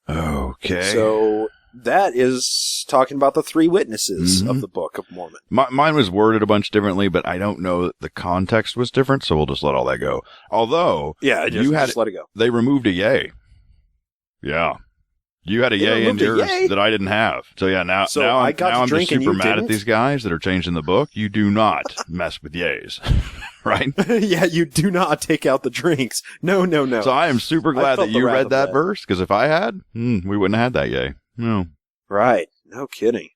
Okay. So that is talking about the three witnesses of the Book of Mormon. Mine was worded a bunch differently, but I don't know that the context was different, so we'll just let all that go. Although, just let it go. They removed a yay. Yeah. You had a yay in yours that I didn't have. So yeah, now I'm just super mad at these guys that are changing the book. You do not mess with yays. Right? Yeah, you do not take out the drinks. No. So I am super glad that you read that verse, because if I had, we wouldn't have had that yay. No. Right. No kidding.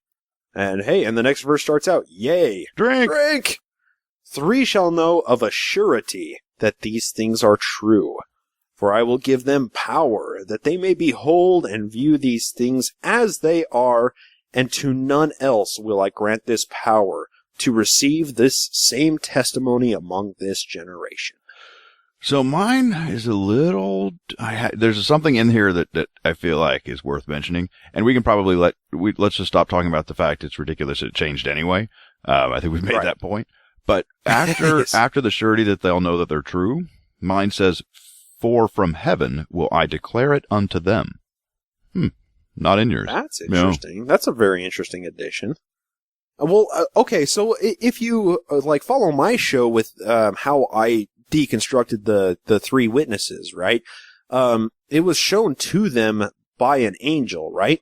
And hey, and the next verse starts out, yea. Drink. Three shall know of a surety that these things are true. For I will give them power, that they may behold and view these things as they are, and to none else will I grant this power, to receive this same testimony among this generation. So mine is a little, there's something in here that I feel like is worth mentioning, and we can probably let's just stop talking about the fact it's ridiculous it changed anyway. I think we've made that point. But after Yes. after the surety that they'll know that they're true, mine says, "For from heaven will I declare it unto them." Not in yours. That's No. interesting. That's a very interesting addition. Well, okay, so if you like follow my show with how I deconstructed the three witnesses, right? It was shown to them by an angel, right?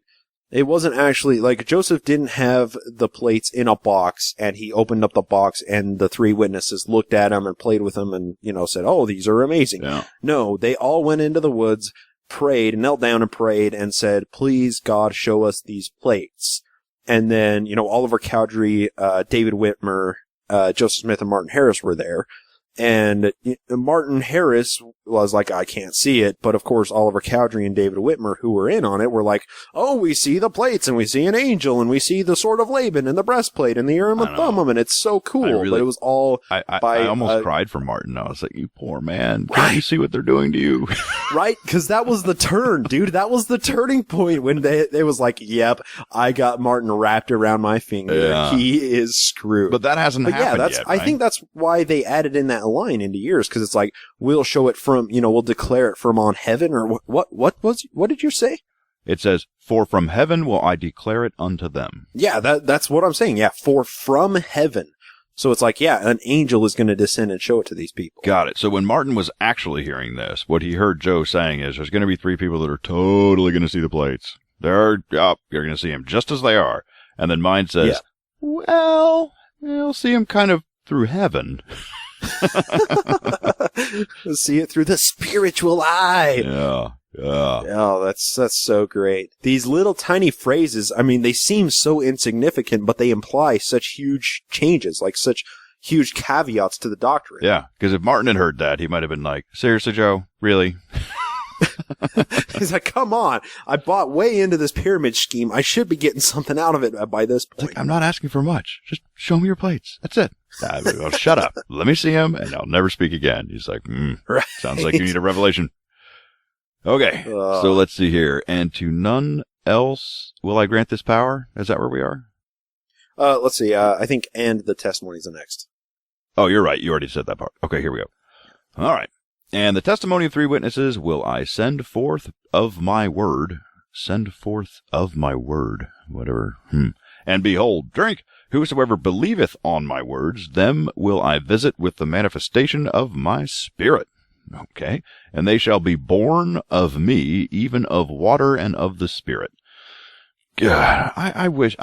It wasn't actually like Joseph didn't have the plates in a box and he opened up the box and the three witnesses looked at them and played with them and, said, "Oh, these are amazing." Yeah. No, they all went into the woods, prayed, knelt down and prayed and said, "Please, God, show us these plates." And then, Oliver Cowdery, David Whitmer, Joseph Smith and Martin Harris were there. And Martin Harris was like, "I can't see it." But of course, Oliver Cowdery and David Whitmer, who were in on it, were like, "Oh, we see the plates and we see an angel and we see the sword of Laban and the breastplate and the Urim and Thummim and it's so cool." But it was all I almost cried for Martin. I was like, "You poor man. Right. Can't you see what they're doing to you?" right? Because that was the turn, dude. That was the turning point when they was like, "Yep, I got Martin wrapped around my finger. Yeah. He is screwed." But that hasn't happened yet, I right? think that's why they added in that line into yours, because it's like, we'll show it from, we'll declare it from on heaven, or what did you say? It says, "For from heaven will I declare it unto them." Yeah, that's what I'm saying. Yeah, for from heaven. So it's like, yeah, an angel is going to descend and show it to these people. Got it. So when Martin was actually hearing this, what he heard Joe saying is, there's going to be three people that are totally going to see the plates. You're going to see them just as they are. And then mine says, "Well, you'll see them kind of through heaven." See it through the spiritual eye. Yeah. Oh, that's so great. These little tiny phrases, I mean, they seem so insignificant, but they imply such huge changes, like such huge caveats to the doctrine. Yeah, because if Martin had heard that, he might have been like, "Seriously, Joe? Really?" He's like, "Come on, I bought way into this pyramid scheme. I should be getting something out of it by this It's point." like, "I'm not asking for much. Just show me your plates. That's it." Well, shut up. Let me see him, and I'll never speak again. He's like, Right. "Sounds like you need a revelation." Okay, so let's see here. "And to none else will I grant this power." Is that where we are? Let's see. I think "and the testimonies" are next. Oh, you're right. You already said that part. Okay, here we go. All right. "And the testimony of three witnesses will I send forth of my word." Send forth of my word. Whatever. "And behold, drink. Whosoever believeth on my words, them will I visit with the manifestation of my spirit." Okay. "And they shall be born of me, even of water and of the spirit." God, I wish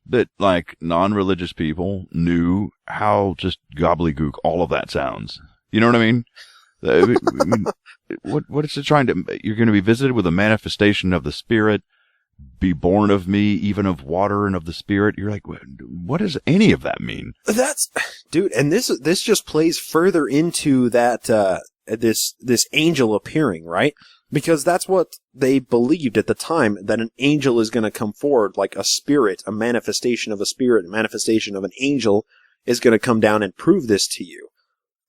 that like non-religious people knew how just gobbledygook all of that sounds. You know what I mean? What is it trying to? You're going to be visited with a manifestation of the Spirit. Be born of me, even of water and of the Spirit. You're like, what does any of that mean? That's, dude, and this just plays further into that this angel appearing, right? Because that's what they believed at the time, that an angel is going to come forward, like a spirit, a manifestation of a spirit, a manifestation of an angel is going to come down and prove this to you.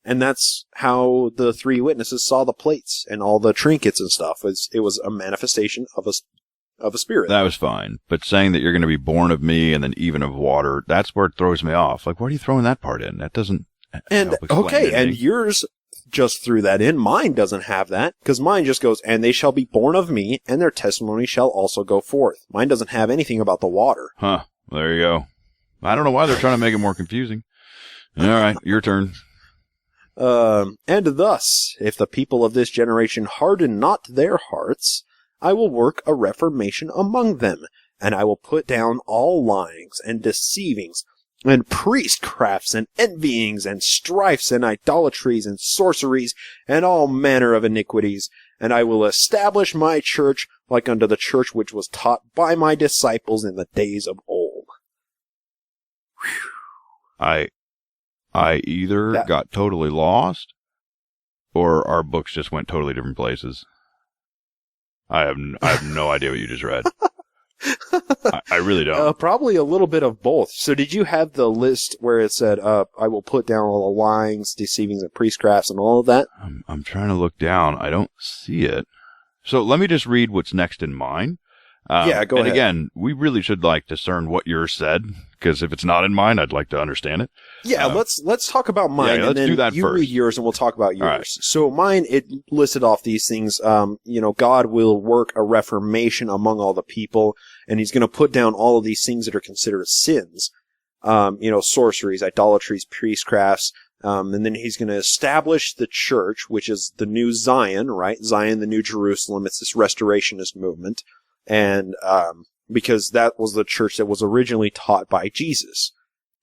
And that's how the three witnesses saw the plates and all the trinkets and stuff. It was a manifestation of a spirit. That was fine. But saying that you're going to be born of me and then even of water, that's where it throws me off. Like, why are you throwing that part in? That doesn't And help explain okay, and anything. yours just threw that in. Mine doesn't have that, because mine just goes, "And they shall be born of me, and their testimony shall also go forth." Mine doesn't have anything about the water. Huh. There you go. I don't know why they're trying to make it more confusing. All right, your turn. "And thus, if the people of this generation harden not their hearts, I will work a reformation among them, and I will put down all lyings and deceivings, and priestcrafts and envyings and strifes and idolatries and sorceries and all manner of iniquities, and I will establish my church like unto the church which was taught by my disciples in the days of old." I either got totally lost or our books just went totally different places. I have no idea what you just read. I really don't. Probably a little bit of both. So did you have the list where it said, "I will put down all the lyings, deceivings, and priestcrafts," and all of that? I'm trying to look down. I don't see it. So let me just read what's next in mine. Yeah, go and ahead. again, we really should discern what yours said, because if it's not in mine, I'd like to understand it. Yeah, let's talk about mine, let's and then do that you first. read yours, and we'll talk about yours. Right. So mine, it listed off these things. God will work a reformation among all the people, and He's going to put down all of these things that are considered sins. Sorceries, idolatries, priestcrafts, and then He's going to establish the church, which is the new Zion, right? Zion, the new Jerusalem. It's this restorationist movement, and because that was the church that was originally taught by Jesus.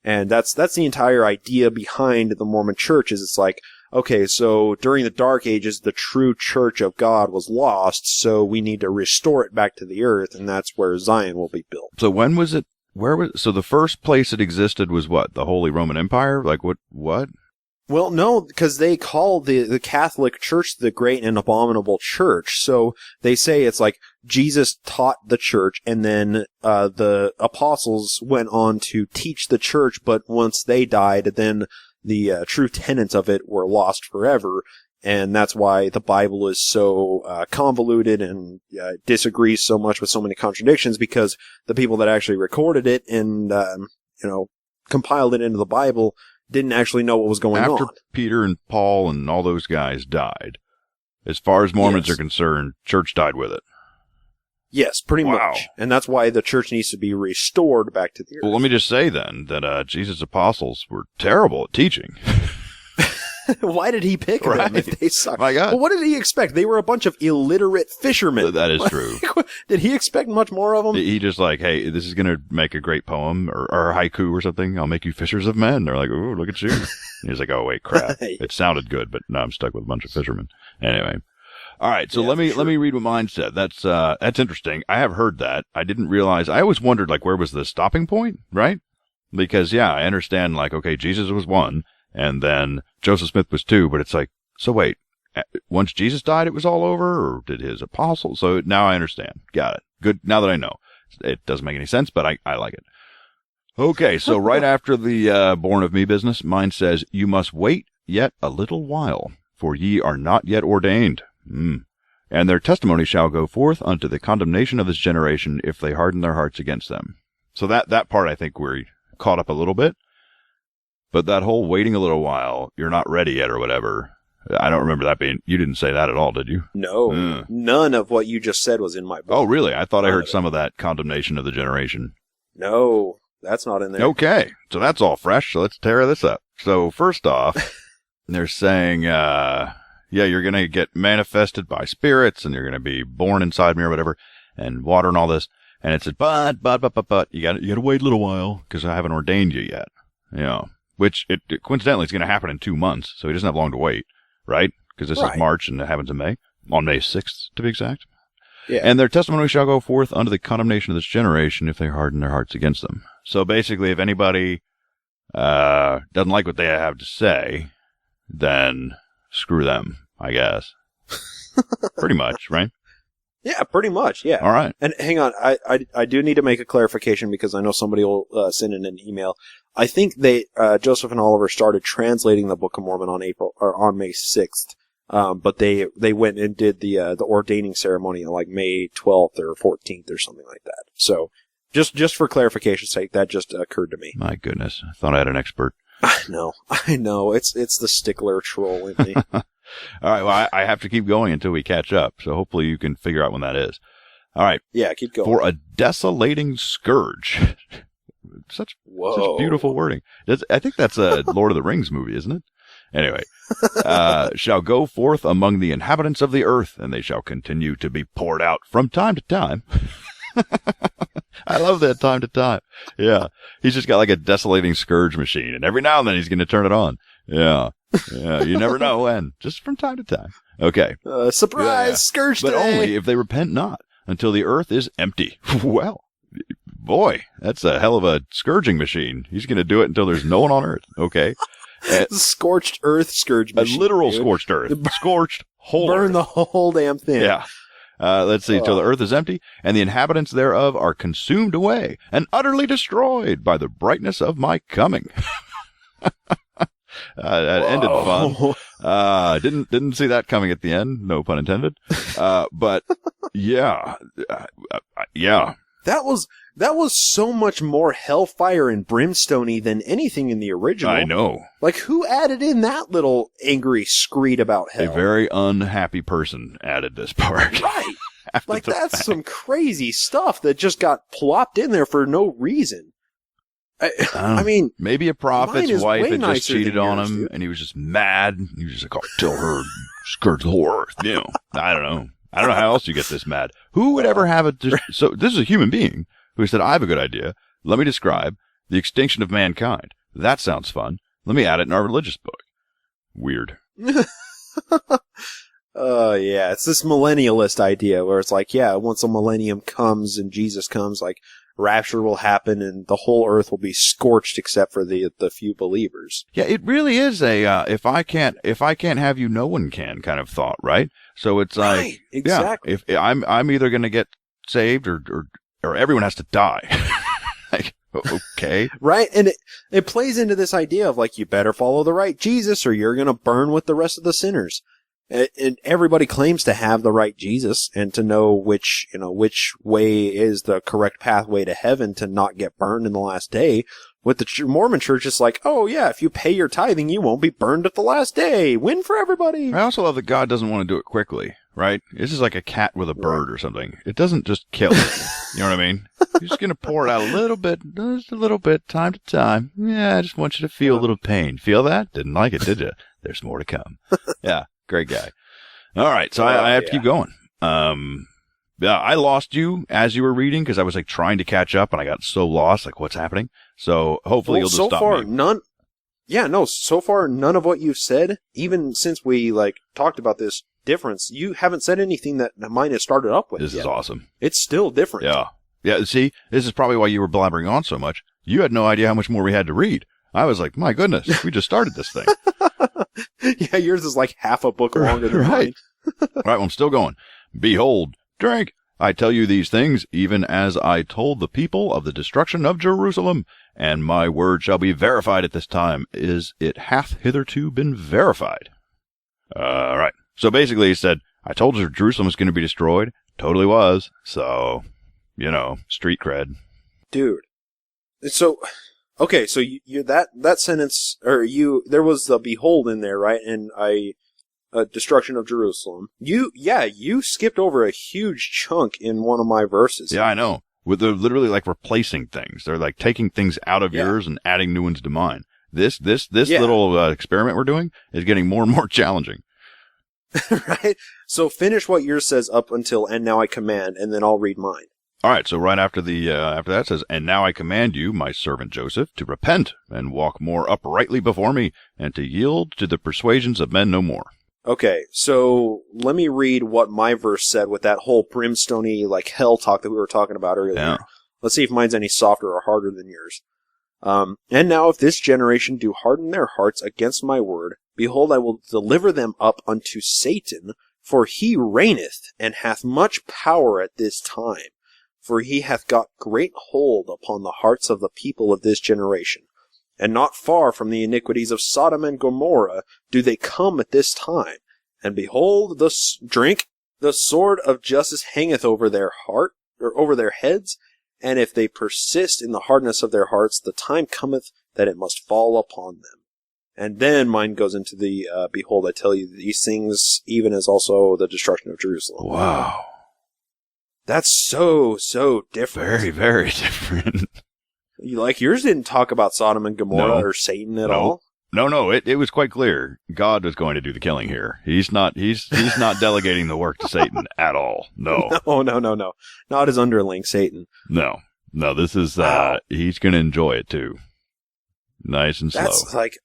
And that's the entire idea behind the Mormon church is it's like, okay, so during the Dark Ages, the true church of God was lost, so we need to restore it back to the earth, and that's where Zion will be built. So when was it, so the first place it existed was what? The Holy Roman Empire? What? Well, no, because they call the Catholic Church the Great and Abominable Church. So they say it's like Jesus taught the church, and then the apostles went on to teach the church, but once they died, then the true tenets of it were lost forever. And that's why the Bible is so convoluted and disagrees so much with so many contradictions, because the people that actually recorded it and compiled it into the Bible didn't actually know what was going on. After Peter and Paul and all those guys died, as far as Mormons Yes. are concerned, church died with it. Yes, pretty Wow. much. And that's why the church needs to be restored back to the earth. Well, let me just say then that Jesus' apostles were terrible at teaching. Why did he pick them Right. if they suck? My God. Well, what did he expect? They were a bunch of illiterate fishermen. That is true. Did he expect much more of them? He just hey, this is going to make a great poem or haiku or something. I'll make you fishers of men. They're like, ooh, look at you. And he's like, oh, wait, crap. It sounded good, but now I'm stuck with a bunch of fishermen. Anyway. All right. So Yeah, let me for sure. read what mine said. That's interesting. I have heard that. I didn't realize. I always wondered, where was the stopping point, right? Because, I understand, okay, Jesus was one, and then Joseph Smith was two, but it's so wait, once Jesus died, it was all over, or did his apostles? So now I understand. Got it. Good. Now that I know. It doesn't make any sense, but I like it. Okay, so right after the born of me business, mine says, you must wait yet a little while, for ye are not yet ordained. And their testimony shall go forth unto the condemnation of this generation, if they harden their hearts against them. So that part, I think we're caught up a little bit. But that whole waiting a little while, you're not ready yet or whatever, I don't remember that being, you didn't say that at all, did you? No. None of what you just said was in my book. Oh, really? I thought I None heard of some of that condemnation of the generation. No, that's not in there. Okay, so that's all fresh, so let's tear this up. So first off, they're saying, you're going to get manifested by spirits, and you're going to be born inside me or whatever, and water and all this. And it said, but, you got to wait a little while, because I haven't ordained you yet. Which, coincidentally, it's going to happen in 2 months, so he doesn't have long to wait, right? Because this is March, and it happens in May. On May 6th, to be exact. Yeah. And their testimony shall go forth unto the condemnation of this generation, if they harden their hearts against them. So basically, if anybody doesn't like what they have to say, then screw them, I guess. Pretty much, right? Yeah, pretty much, yeah. All right. And hang on, I do need to make a clarification because I know somebody will send in an email. I think Joseph and Oliver started translating the Book of Mormon on May 6th. But they went and did the ordaining ceremony on May 12th or 14th or something like that. So just for clarification's sake, that just occurred to me. My goodness. I thought I had an expert. I know. It's the stickler troll in me. All right. Well, I have to keep going until we catch up. So hopefully you can figure out when that is. All right. Yeah, keep going. For a desolating scourge. Such beautiful wording. I think that's a Lord of the Rings movie, isn't it? Anyway, shall go forth among the inhabitants of the earth, and they shall continue to be poured out from time to time. I love that time to time. Yeah. He's just got a desolating scourge machine, and every now and then he's going to turn it on. Yeah. Yeah. You never know when. Just from time to time. Okay. Surprise! Scourge But day! only if they repent not, until the earth is empty. Well, boy, that's a hell of a scourging machine. He's going to do it until there's no one on earth. Okay. Scorched earth scourge machine. A literal dude. scorched earth. Scorched whole Burn earth. the whole damn thing. Yeah. Let's see. Till the earth is empty, and the inhabitants thereof are consumed away, and utterly destroyed by the brightness of my coming. That ended fun. Didn't see that coming at the end. No pun intended. But yeah, Yeah. That was so much more hellfire and brimstone-y than anything in the original. I know. Like, who added in that little angry screed about hell? A very unhappy person added this part. Right. Like, that's some crazy stuff that just got plopped in there for no reason. I mean, maybe a prophet's wife had just cheated on him, dude. and he was just mad. He was just like, "I'll tell her, skirt the whore." You know, I don't know. I don't know how else you get this mad. Who would ever have it? So this is a human being who said, "I have a good idea. Let me describe the extinction of mankind. That sounds fun. Let me add it in our religious book." Weird. Yeah, it's this millennialist idea where it's like, yeah, once a millennium comes and Jesus comes, like, rapture will happen and the whole earth will be scorched except for the few believers. Yeah, it really is a if I can't have you, no one can kind of thought, right? So it's like, right, exactly. Yeah, if I'm either going to get saved or everyone has to die. Like, okay, right, and it plays into this idea of like, you better follow the right Jesus or you're going to burn with the rest of the sinners. And everybody claims to have the right Jesus and to know which way is the correct pathway to heaven to not get burned in the last day. With the Mormon church, it's like, oh yeah, if you pay your tithing, you won't be burned at the last day. Win for everybody. I also love that God doesn't want to do it quickly, right? This is like a cat with a bird or something. It doesn't just kill it. You know what I mean? You're just going to pour it out a little bit, just a little bit, time to time. Yeah, I just want you to feel a little pain. Feel that? Didn't like it, did you? There's more to come. Yeah. Great guy. All right, so I have to keep going. Yeah, I lost you as you were reading because I was like trying to catch up and I got so lost, like what's happening. So hopefully you'll just stop me. So far none of what you've said, even since we like talked about this difference, you haven't said anything that mine has started up with. This is awesome. It's still different. Yeah. Yeah, see, this is probably why you were blabbering on so much. You had no idea how much more we had to read. I was like, my goodness, we just started this thing. Yeah, yours is like half a book longer than mine. All right, well, I'm still going. Behold, drink. I tell you these things, even as I told the people of the destruction of Jerusalem, and my word shall be verified at this time, as it hath hitherto been verified. All right. So basically he said, I told you Jerusalem was going to be destroyed. Totally was. So, street cred. Dude. So... Okay, so you that sentence, there was the behold in there, right? And destruction of Jerusalem. You skipped over a huge chunk in one of my verses. Yeah, I know. They're literally like replacing things. They're like taking things out of yours and adding new ones to mine. This little experiment we're doing is getting more and more challenging. Right? So finish what yours says up until, and now I command, and then I'll read mine. All right, so right after that it says, and now I command you, my servant Joseph, to repent and walk more uprightly before me, and to yield to the persuasions of men no more. Okay, so let me read what my verse said with that whole brimstone-y, like hell talk that we were talking about earlier. Yeah. Let's see if mine's any softer or harder than yours. And now if this generation do harden their hearts against my word, behold, I will deliver them up unto Satan, for he reigneth, and hath much power at this time. For he hath got great hold upon the hearts of the people of this generation. And not far from the iniquities of Sodom and Gomorrah do they come at this time. And behold, the sword of justice hangeth over their heart, or over their heads. And if they persist in the hardness of their hearts, the time cometh that it must fall upon them. And then mine goes into the, behold, I tell you these things, even as also the destruction of Jerusalem. Wow. That's so different. Very, very different. Like, yours didn't talk about Sodom and Gomorrah or Satan at all? No, it was quite clear. God was going to do the killing here. He's not delegating the work to Satan at all. No. No. Not his underling, Satan. No, this is, he's going to enjoy it too. Nice and slow. That's like,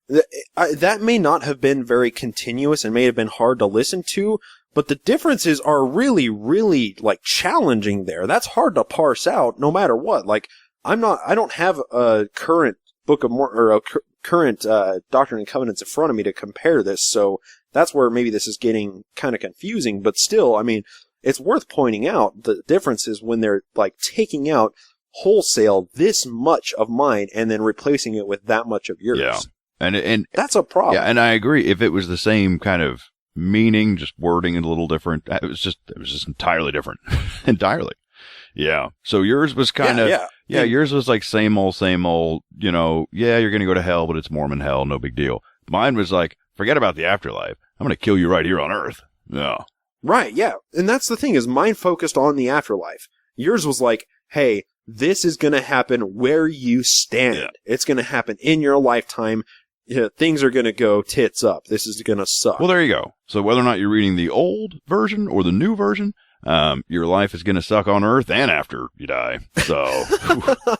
that may not have been very continuous and may have been hard to listen to, but the differences are really, really, like, challenging there. That's hard to parse out no matter what. Like, I don't have a current Book of Mormon, or a current Doctrine and Covenants in front of me to compare this, so that's where maybe this is getting kind of confusing, but still, I mean, it's worth pointing out the differences when they're, like, taking out wholesale this much of mine and then replacing it with that much of yours. Yeah. And that's a problem. Yeah, and I agree. If it was the same kind of meaning, just wording a little different, it was just entirely different. Entirely. Yeah. So yours was kind of, yeah, yours was like same old, you know, yeah, you're going to go to hell, but it's Mormon hell. No big deal. Mine was like, forget about the afterlife. I'm going to kill you right here on Earth. Yeah. Right. Yeah. And that's the thing is mine focused on the afterlife. Yours was like, hey, this is going to happen where you stand. Yeah. It's going to happen in your lifetime. Things are going to go tits up. This is going to suck. Well, there you go. So whether or not you're reading the old version or the new version, your life is going to suck on Earth and after you die. So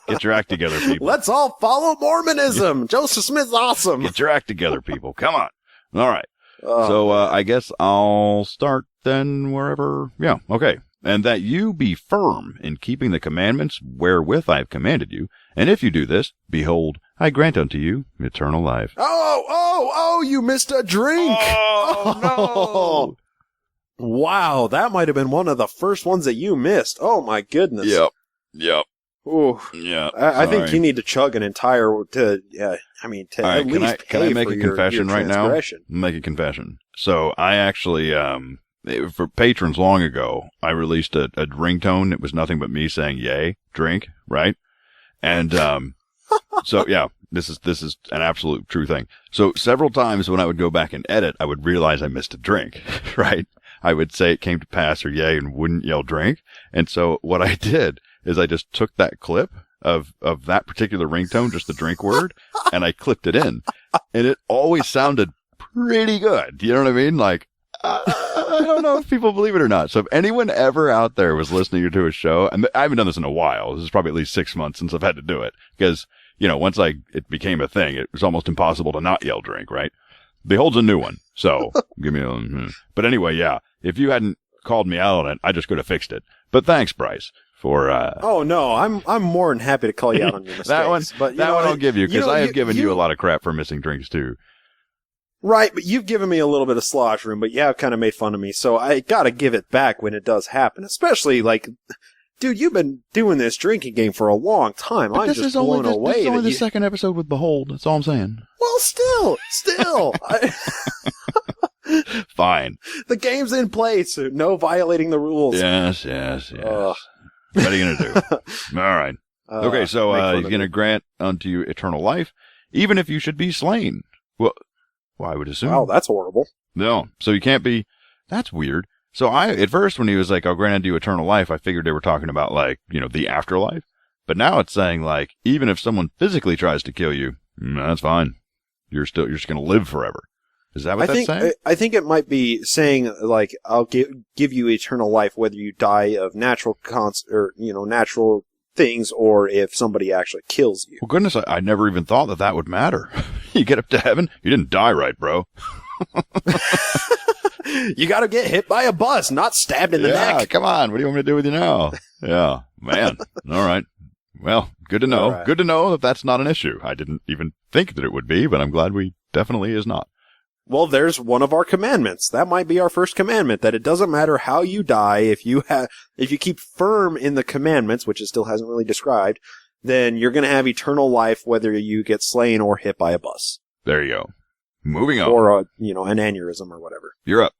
get your act together, people. Let's all follow Mormonism. Joseph Smith's awesome. Get your act together, people. Come on. All right. So I guess I'll start then wherever. Yeah. Okay. And that you be firm in keeping the commandments wherewith I have commanded you. And if you do this, behold, I grant unto you eternal life. Oh, you missed a drink. Oh, no. Wow, that might have been one of the first ones that you missed. Oh, my goodness. Yep. Ooh. Yeah. I think you need to chug an entire, to at least can I make for a confession your right now? Make a confession. So I actually, for patrons long ago, I released a ringtone. It was nothing but me saying, yay, drink, right? And, so yeah, this is an absolute true thing. So several times when I would go back and edit, I would realize I missed a drink, right? I would say it came to pass or yay and wouldn't yell drink. And so what I did is I just took that clip of that particular ringtone, just the drink word, and I clipped it in. And it always sounded pretty good. You know what I mean? Like, I don't know if people believe it or not. So if anyone ever out there was listening to a show, and I haven't done this in a while, this is probably at least 6 months since I've had to do it, because, you know, once it became a thing, it was almost impossible to not yell drink, right? Behold's a new one. So give me a, but anyway, yeah, if you hadn't called me out on it, I just could have fixed it. But thanks, Bryce, for, oh no, I'm more than happy to call you out on your mistakes. that one I'll give you, because I have given you a lot of crap for missing drinks too. Right, but you've given me a little bit of slosh room, but you have kind of made fun of me, so I gotta give it back when it does happen. Especially, like, dude, you've been doing this drinking game for a long time. But I'm just blown away. This is only the second episode with Behold. That's all I'm saying. Well, still. Fine. The game's in place. No violating the rules. Yes. What are you gonna do? All right. Okay, so he's gonna grant unto you eternal life, even if you should be slain. Well, I would assume. Wow, that's horrible. No, so you can't be. That's weird. So at first when he was like, I'll grant unto you eternal life, I figured they were talking about, like, you know, the afterlife. But now it's saying, like, even if someone physically tries to kill you, that's fine. You're just going to live forever. Is that what that's saying? I think it might be saying, like, I'll give you eternal life whether you die of natural natural things or if somebody actually kills you. Well, goodness, I never even thought that would matter. You get up to heaven, you didn't die right, bro. You got to get hit by a bus, not stabbed in the neck. Come on. What do you want me to do with you now? Yeah, man. All right. Well, good to know. Right. Good to know that that's not an issue. I didn't even think that it would be, but I'm glad we definitely is not. Well, there's one of our commandments. That might be our first commandment, that it doesn't matter how you die. If you keep firm in the commandments, which it still hasn't really described, then you're going to have eternal life whether you get slain or hit by a bus. There you go. Moving on. Or, an aneurysm or whatever. You're up.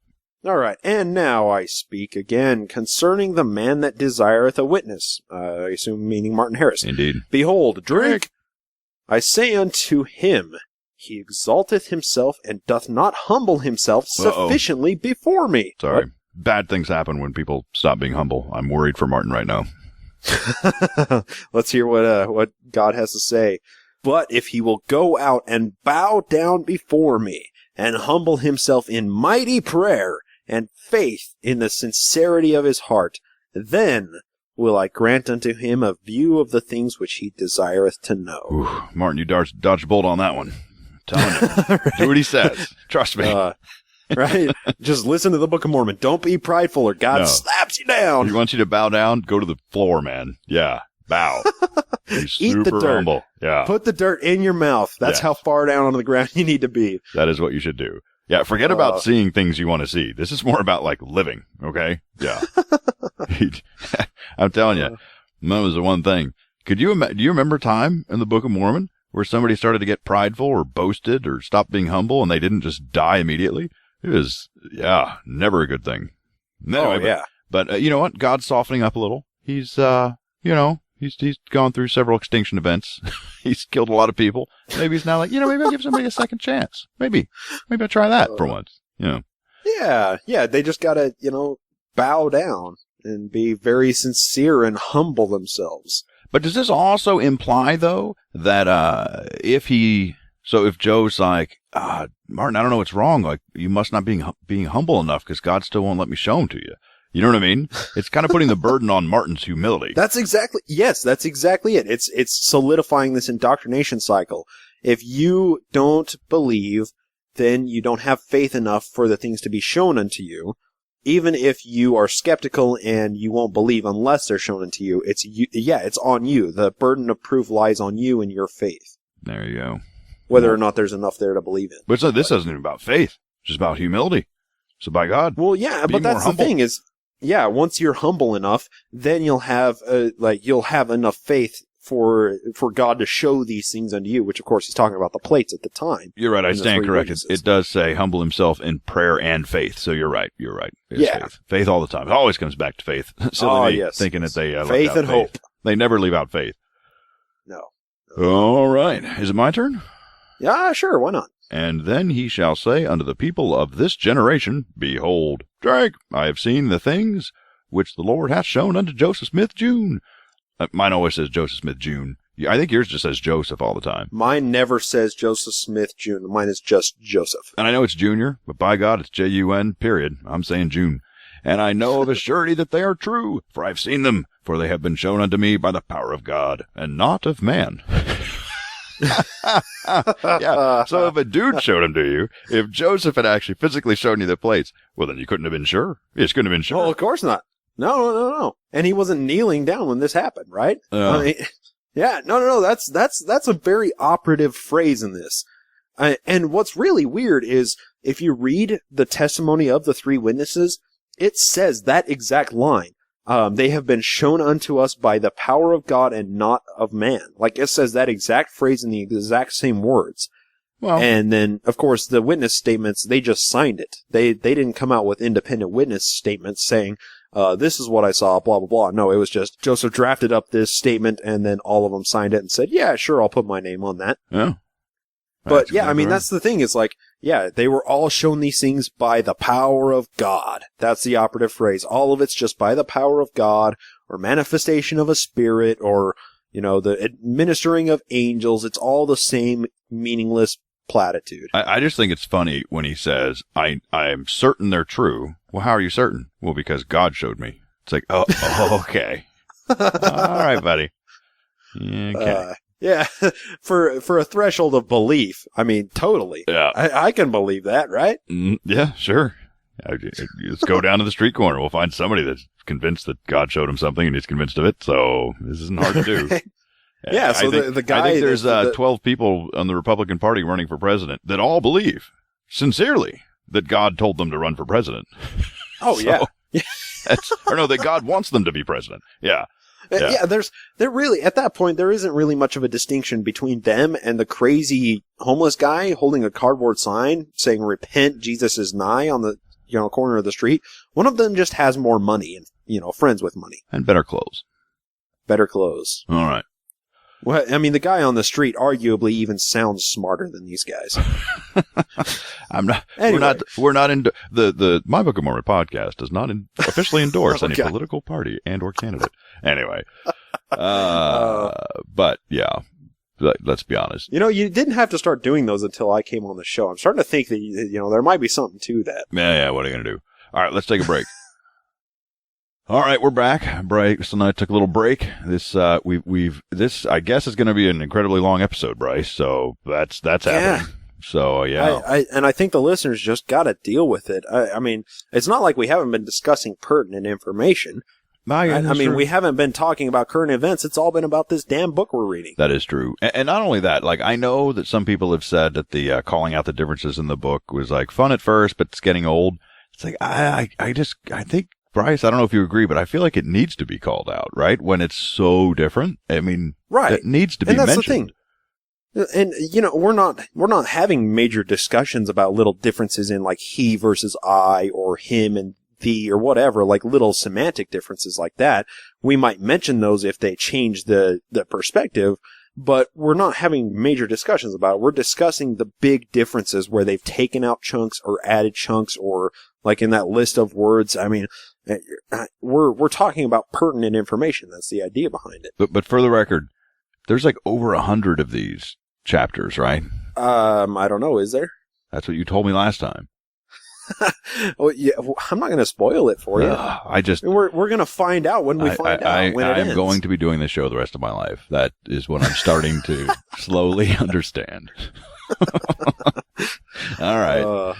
All right. And now I speak again concerning the man that desireth a witness. I assume meaning Martin Harris. Indeed. Behold, drink. I say unto him, he exalteth himself and doth not humble himself sufficiently before me. Sorry. What? Bad things happen when people stop being humble. I'm worried for Martin right now. Let's hear what God has to say. But if he will go out and bow down before me and humble himself in mighty prayer and faith in the sincerity of his heart, then will I grant unto him a view of the things which he desireth to know. Ooh, Martin, you dodged a bolt on that one. I'm telling you. Right. Do what he says. Trust me. Right? Just listen to the Book of Mormon. Don't be prideful or God slaps you down. He wants you to bow down. Go to the floor, man. Yeah. Bow. Eat the dirt. Humble. Yeah. Put the dirt in your mouth. That's how far down onto the ground you need to be. That is what you should do. Yeah. Forget about seeing things you want to see. This is more about, like, living. Okay? Yeah. I'm telling you. That was the one thing. Do you remember time in the Book of Mormon where somebody started to get prideful or boasted or stopped being humble and they didn't just die immediately? It was, never a good thing. Anyway, But you know what? God's softening up a little. He's you know, he's gone through several extinction events. He's killed a lot of people. Maybe he's now like, you know, maybe I'll give somebody a second chance. Maybe I'll try that for once. You know. Yeah. They just gotta, you know, bow down and be very sincere and humble themselves. But does this also imply, though, that if Joe's like, Martin, I don't know what's wrong. Like, you must not being humble enough because God still won't let me show him to you. You know what I mean? It's kind of putting the burden on Martin's humility. That's exactly it. It's solidifying this indoctrination cycle. If you don't believe, then you don't have faith enough for the things to be shown unto you. Even if you are skeptical and you won't believe unless they're shown unto you, it's on you. The burden of proof lies on you and your faith. There you go. Whether or not there's enough there to believe in. But this isn't even about faith. It's just about humility. So by God. Well, yeah, but that's the thing is, yeah, once you're humble enough, then you'll have enough faith for God to show these things unto you, which of course he's talking about the plates at the time. You're right. I stand corrected. It does say humble himself in prayer and faith. So you're right. It's faith all the time. It always comes back to faith. Silly me, thinking that they faith and hope. They never leave out faith. No. All right. Is it my turn? Yeah, sure. Why not? And then he shall say unto the people of this generation, Behold, drink, I have seen the things which the Lord hath shown unto Joseph Smith June. Mine always says Joseph Smith June. I think yours just says Joseph all the time. Mine never says Joseph Smith June. Mine is just Joseph. And I know it's Junior, but by God, it's J-U-N, period. I'm saying June. And I know of a surety that they are true, for I have seen them, for they have been shown unto me by the power of God, and not of man. Yeah. So if a dude showed them to you, if Joseph had actually physically shown you the plates, well, then you couldn't have been sure. You just couldn't have been sure. Well, of course not. No. And he wasn't kneeling down when this happened, right? I mean, yeah. No. That's a very operative phrase in this. And what's really weird is if you read the testimony of the three witnesses, it says that exact line. They have been shown unto us by the power of God and not of man. Like it says that exact phrase in the exact same words. Well, and then, of course, the witness statements, they just signed it. They didn't come out with independent witness statements saying, this is what I saw, blah, blah, blah. No, it was just Joseph drafted up this statement and then all of them signed it and said, yeah, sure, I'll put my name on that. Yeah. But yeah, I mean, that's the thing. It's like, yeah, they were all shown these things by the power of God. That's the operative phrase. All of it's just by the power of God or manifestation of a spirit or, you know, the administering of angels. It's all the same meaningless platitude. I just think it's funny when he says, I'm certain they're true. Well, how are you certain? Well, because God showed me. It's like, oh okay. All right, buddy. Okay. Yeah, for a threshold of belief, I mean, totally. Yeah. I can believe that, right? Yeah, sure. Let's go down to the street corner. We'll find somebody that's convinced that God showed him something and he's convinced of it, so this isn't hard to do. Yeah, so the guy... I think there's 12 people on the Republican Party running for president that all believe, sincerely, that God told them to run for president. Oh, so, yeah. That God wants them to be president. Yeah. Yeah, there really, at that point, there isn't really much of a distinction between them and the crazy homeless guy holding a cardboard sign saying, repent, Jesus is nigh on the, corner of the street. One of them just has more money and, friends with money. And better clothes. Better clothes. All right. Well, I mean, the guy on the street arguably even sounds smarter than these guys. Anyway. We're not in the My Book of Mormon podcast does not officially endorse any political party and or candidate. Anyway, but yeah, let's be honest. You didn't have to start doing those until I came on the show. I'm starting to think that, there might be something to that. Yeah. What are you going to do? All right, let's take a break. All right, we're back. Bryce and I took a little break. This, this, I guess, is going to be an incredibly long episode, Bryce. So that's happening. So, yeah. I think the listeners just got to deal with it. I mean, it's not like we haven't been discussing pertinent information. I mean, we haven't been talking about current events. It's all been about this damn book we're reading. That is true. And not only that, like, I know that some people have said that the calling out the differences in the book was, like, fun at first, but it's getting old. It's like, I think, Bryce, I don't know if you agree, but I feel like it needs to be called out, right? When it's so different. I mean, right. It needs to be mentioned. And that's the thing. And, we're not having major discussions about little differences in like he versus I or him and thee or whatever, like little semantic differences like that. We might mention those if they change the perspective, but we're not having major discussions about it. We're discussing the big differences where they've taken out chunks or added chunks, or like in that list of words. I mean, we're talking about pertinent information. That's the idea behind it. But for the record, there's like over 100 of these chapters, right? I don't know. Is there? That's what you told me last time. Oh yeah, I'm not going to spoil it for you. We're going to find out when we find out when it ends. I'm going to be doing this show the rest of my life. That is what I'm starting to slowly understand. All right.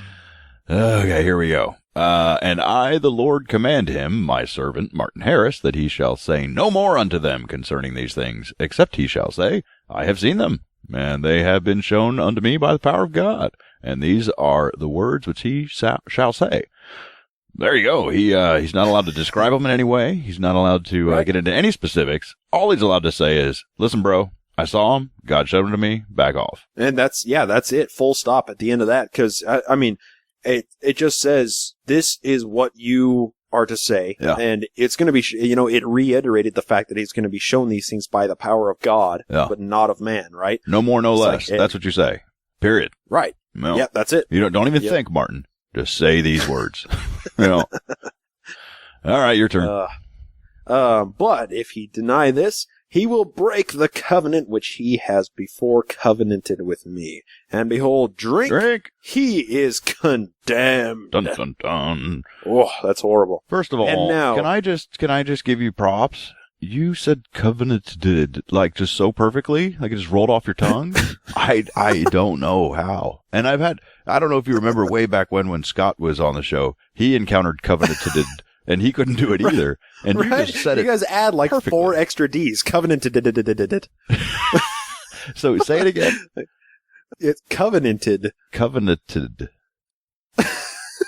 Okay, here we go. And I, the Lord, command him, my servant Martin Harris, that he shall say no more unto them concerning these things, except he shall say, I have seen them, and they have been shown unto me by the power of God. And these are the words which he shall say. There you go. He's not allowed to describe them in any way. He's not allowed to get into any specifics. All he's allowed to say is, listen, bro, I saw him. God showed him to me. Back off. And that's it. Full stop at the end of that. Because, I mean, it just says, this is what you are to say. Yeah. And it's going to be, it reiterated the fact that he's going to be shown these things by the power of God, but not of man, right? No more, no less. That's what you say. Period. Right. No. Yeah, that's it. You don't even think, Martin. Just say these words. All right, your turn. But if he deny this, he will break the covenant which he has before covenanted with me. And behold, drink. He is condemned. Dun, dun, dun. Oh, that's horrible. First of all, can I just give you props? You said covenanted, like, just so perfectly, like it just rolled off your tongue. I don't know how. And I don't know if you remember way back when Scott was on the show, he encountered covenanted, and he couldn't do it either. And you just said it. You guys add like perfectly. 4 extra D's. Covenanted. So say it again. It's covenanted. Covenanted.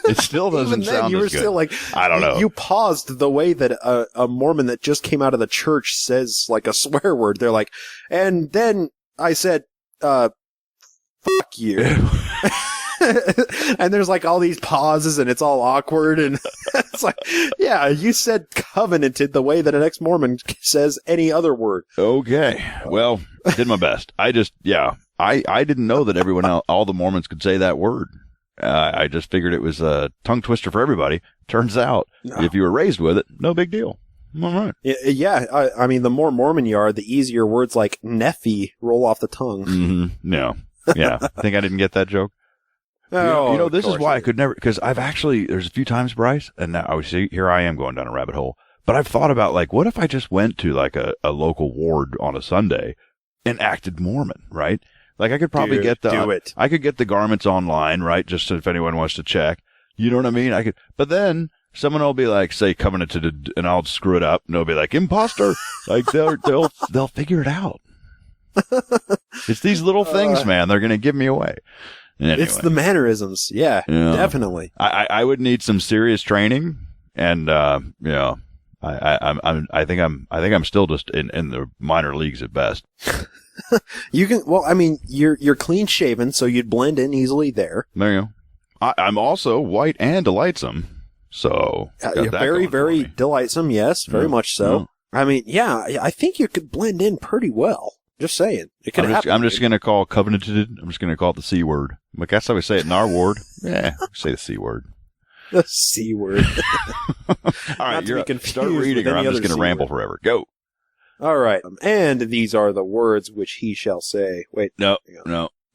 It still doesn't sound you were as good. Still like, I don't know. You paused the way that a Mormon that just came out of the church says like a swear word. They're like, and then I said, fuck you. And there's like all these pauses and it's all awkward. And it's like, yeah, you said covenanted the way that an ex-Mormon says any other word. Okay. Well, I did my best. I didn't know that everyone else, all the Mormons could say that word. I just figured it was a tongue twister for everybody. Turns out, if you were raised with it, no big deal. All right. Yeah. I mean, the more Mormon you are, the easier words like nephi roll off the tongue. Mm-hmm. Yeah. Think I didn't get that joke? Oh, this is why I could never, because there's a few times, Bryce, and now here I am going down a rabbit hole. But I've thought about, like, what if I just went to like a local ward on a Sunday and acted Mormon, right? Like, I could probably I could get the garments online, right? Just if anyone wants to check. You know what I mean? But then someone will be like, say, covenanted, and I'll screw it up, and they'll be like, imposter. Like, they'll figure it out. It's these little things, man. They're going to give me away. Anyway. It's the mannerisms. Yeah, definitely. I would need some serious training, and, I think I'm still just in the minor leagues at best. You can, well, I mean, you're clean shaven, so you'd blend in easily there. There you go. I'm also white and delightsome, so very, very delightsome. Yes, very much so. I mean, I think you could blend in pretty well. Just saying, it could happen. I'm just going to call covenanted. I'm just going to call it the C word. Like, that's how we say it in our ward. Yeah, we say the C word. The C word. All right, start reading, or I'm just going to ramble forever. Go. All right. And these are the words which he shall say. Wait. No.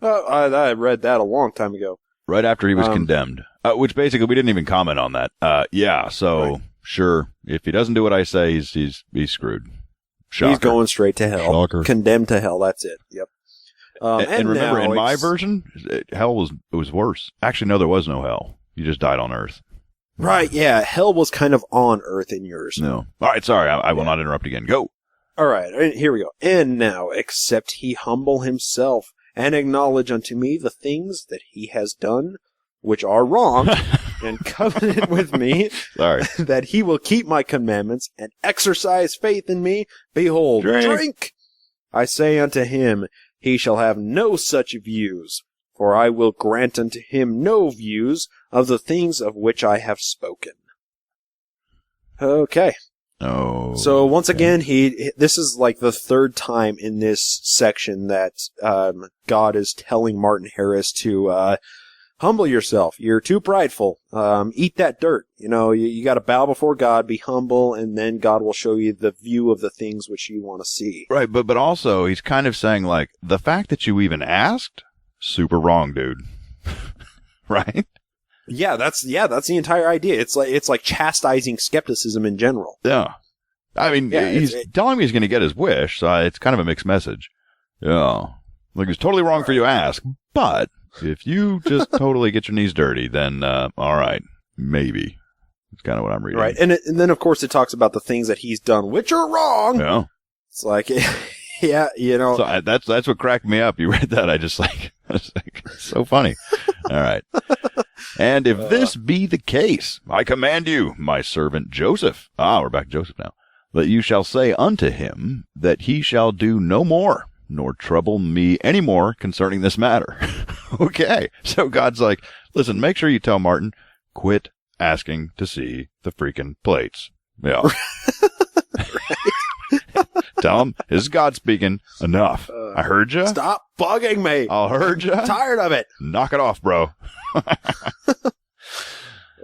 Oh, I read that a long time ago. Right after he was condemned. Which basically, we didn't even comment on that. Sure. If he doesn't do what I say, he's screwed. Shocker. He's going straight to hell. Shocker. Condemned to hell. That's it. Yep. And remember, in my version, hell was worse. Actually, no, there was no hell. You just died on Earth. Right. Yeah. Hell was kind of on Earth in yours. No. All right. Sorry. I will not interrupt again. Go. All right, here we go. And now, except he humble himself and acknowledge unto me the things that he has done, which are wrong, and covenant with me, that he will keep my commandments and exercise faith in me, behold, drink! I say unto him, he shall have no such views, for I will grant unto him no views of the things of which I have spoken. Okay. Oh. So once again, this is like the third time in this section that God is telling Martin Harris to humble yourself. You're too prideful. Eat that dirt. You got to bow before God, be humble, and then God will show you the view of the things which you want to see. Right, but also he's kind of saying like the fact that you even asked, super wrong, dude. Right? Yeah, that's the entire idea. It's like chastising skepticism in general. Yeah. I mean, he's telling me he's going to get his wish, so it's kind of a mixed message. Yeah. Like, it's totally wrong for you to ask, but if you just totally get your knees dirty, then, all right, maybe. That's kind of what I'm reading. Right. And then, of course, it talks about the things that he's done, which are wrong. Yeah. It's like, yeah, So that's what cracked me up. You read that. I was like, it's so funny. All right. And if this be the case, I command you, my servant Joseph. We're back to Joseph now. That you shall say unto him that he shall do no more, nor trouble me any more concerning this matter. Okay. So God's like, listen, make sure you tell Martin, quit asking to see the freaking plates. Yeah. Tell him, this is God speaking. Enough. I heard you. Stop bugging me. I heard you. I'm tired of it. Knock it off, bro.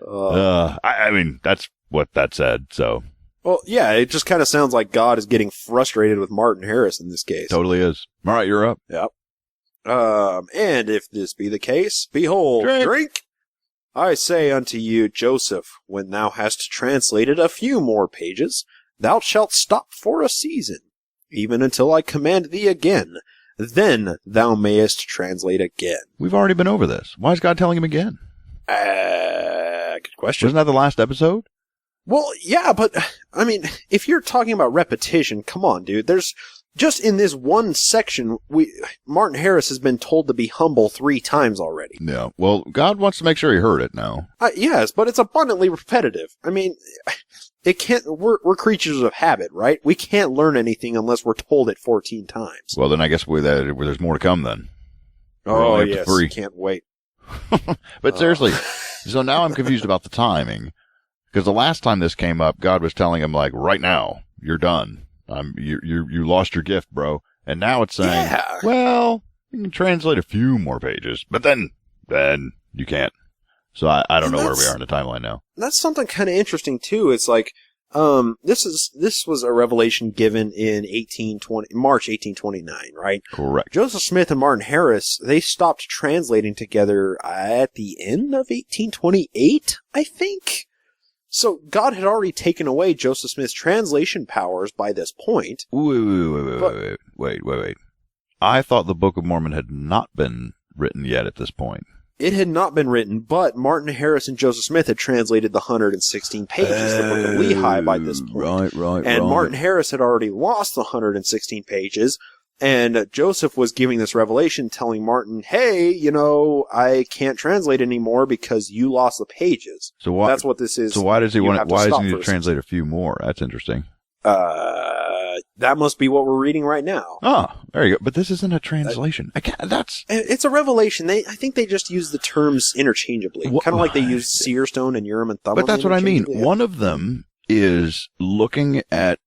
I mean, that's what that said, so. Well, yeah, it just kind of sounds like God is getting frustrated with Martin Harris in this case. Totally is. All right, you're up. Yep. And if this be the case, behold, drink. I say unto you, Joseph, when thou hast translated a few more pages, thou shalt stop for a season, even until I command thee again. Then thou mayest translate again. We've already been over this. Why is God telling him again? Good question. Wasn't that the last episode? Well, yeah, but, I mean, if you're talking about repetition, come on, dude. There's, just in this one section, Martin Harris has been told to be humble 3 times already. Yeah, well, God wants to make sure he heard it now. Yes, but it's abundantly repetitive. I mean, it can't, we're creatures of habit, right? We can't learn anything unless we're told it 14 times. Well, then I guess there's more to come then. Oh, yes, can't wait. But seriously, so now I'm confused about the timing. Because the last time this came up, God was telling him, like, right now, you're done. You lost your gift, bro. And now it's saying, well, you can translate a few more pages, but then you can't. So I don't know where we are in the timeline now. That's something kind of interesting too. It's like, this was a revelation given in March 1829, right? Correct. Joseph Smith and Martin Harris, they stopped translating together at the end of 1828, I think. So God had already taken away Joseph Smith's translation powers by this point. Wait. I thought the Book of Mormon had not been written yet at this point. It had not been written, but Martin Harris and Joseph Smith had translated the 116 pages of the Book of Lehi by this point. Right. And Martin Harris had already lost the 116 pages, and Joseph was giving this revelation telling Martin, hey, I can't translate anymore because you lost the pages. So that's what this is. So why does he want? Why does he need to translate a few more? That's interesting. That must be what we're reading right now. Oh, there you go. But this isn't a translation. It's a revelation. I think they just use the terms interchangeably, kind of like they use seer stone and Urim and Thummim. But that's what I mean. One of them is looking at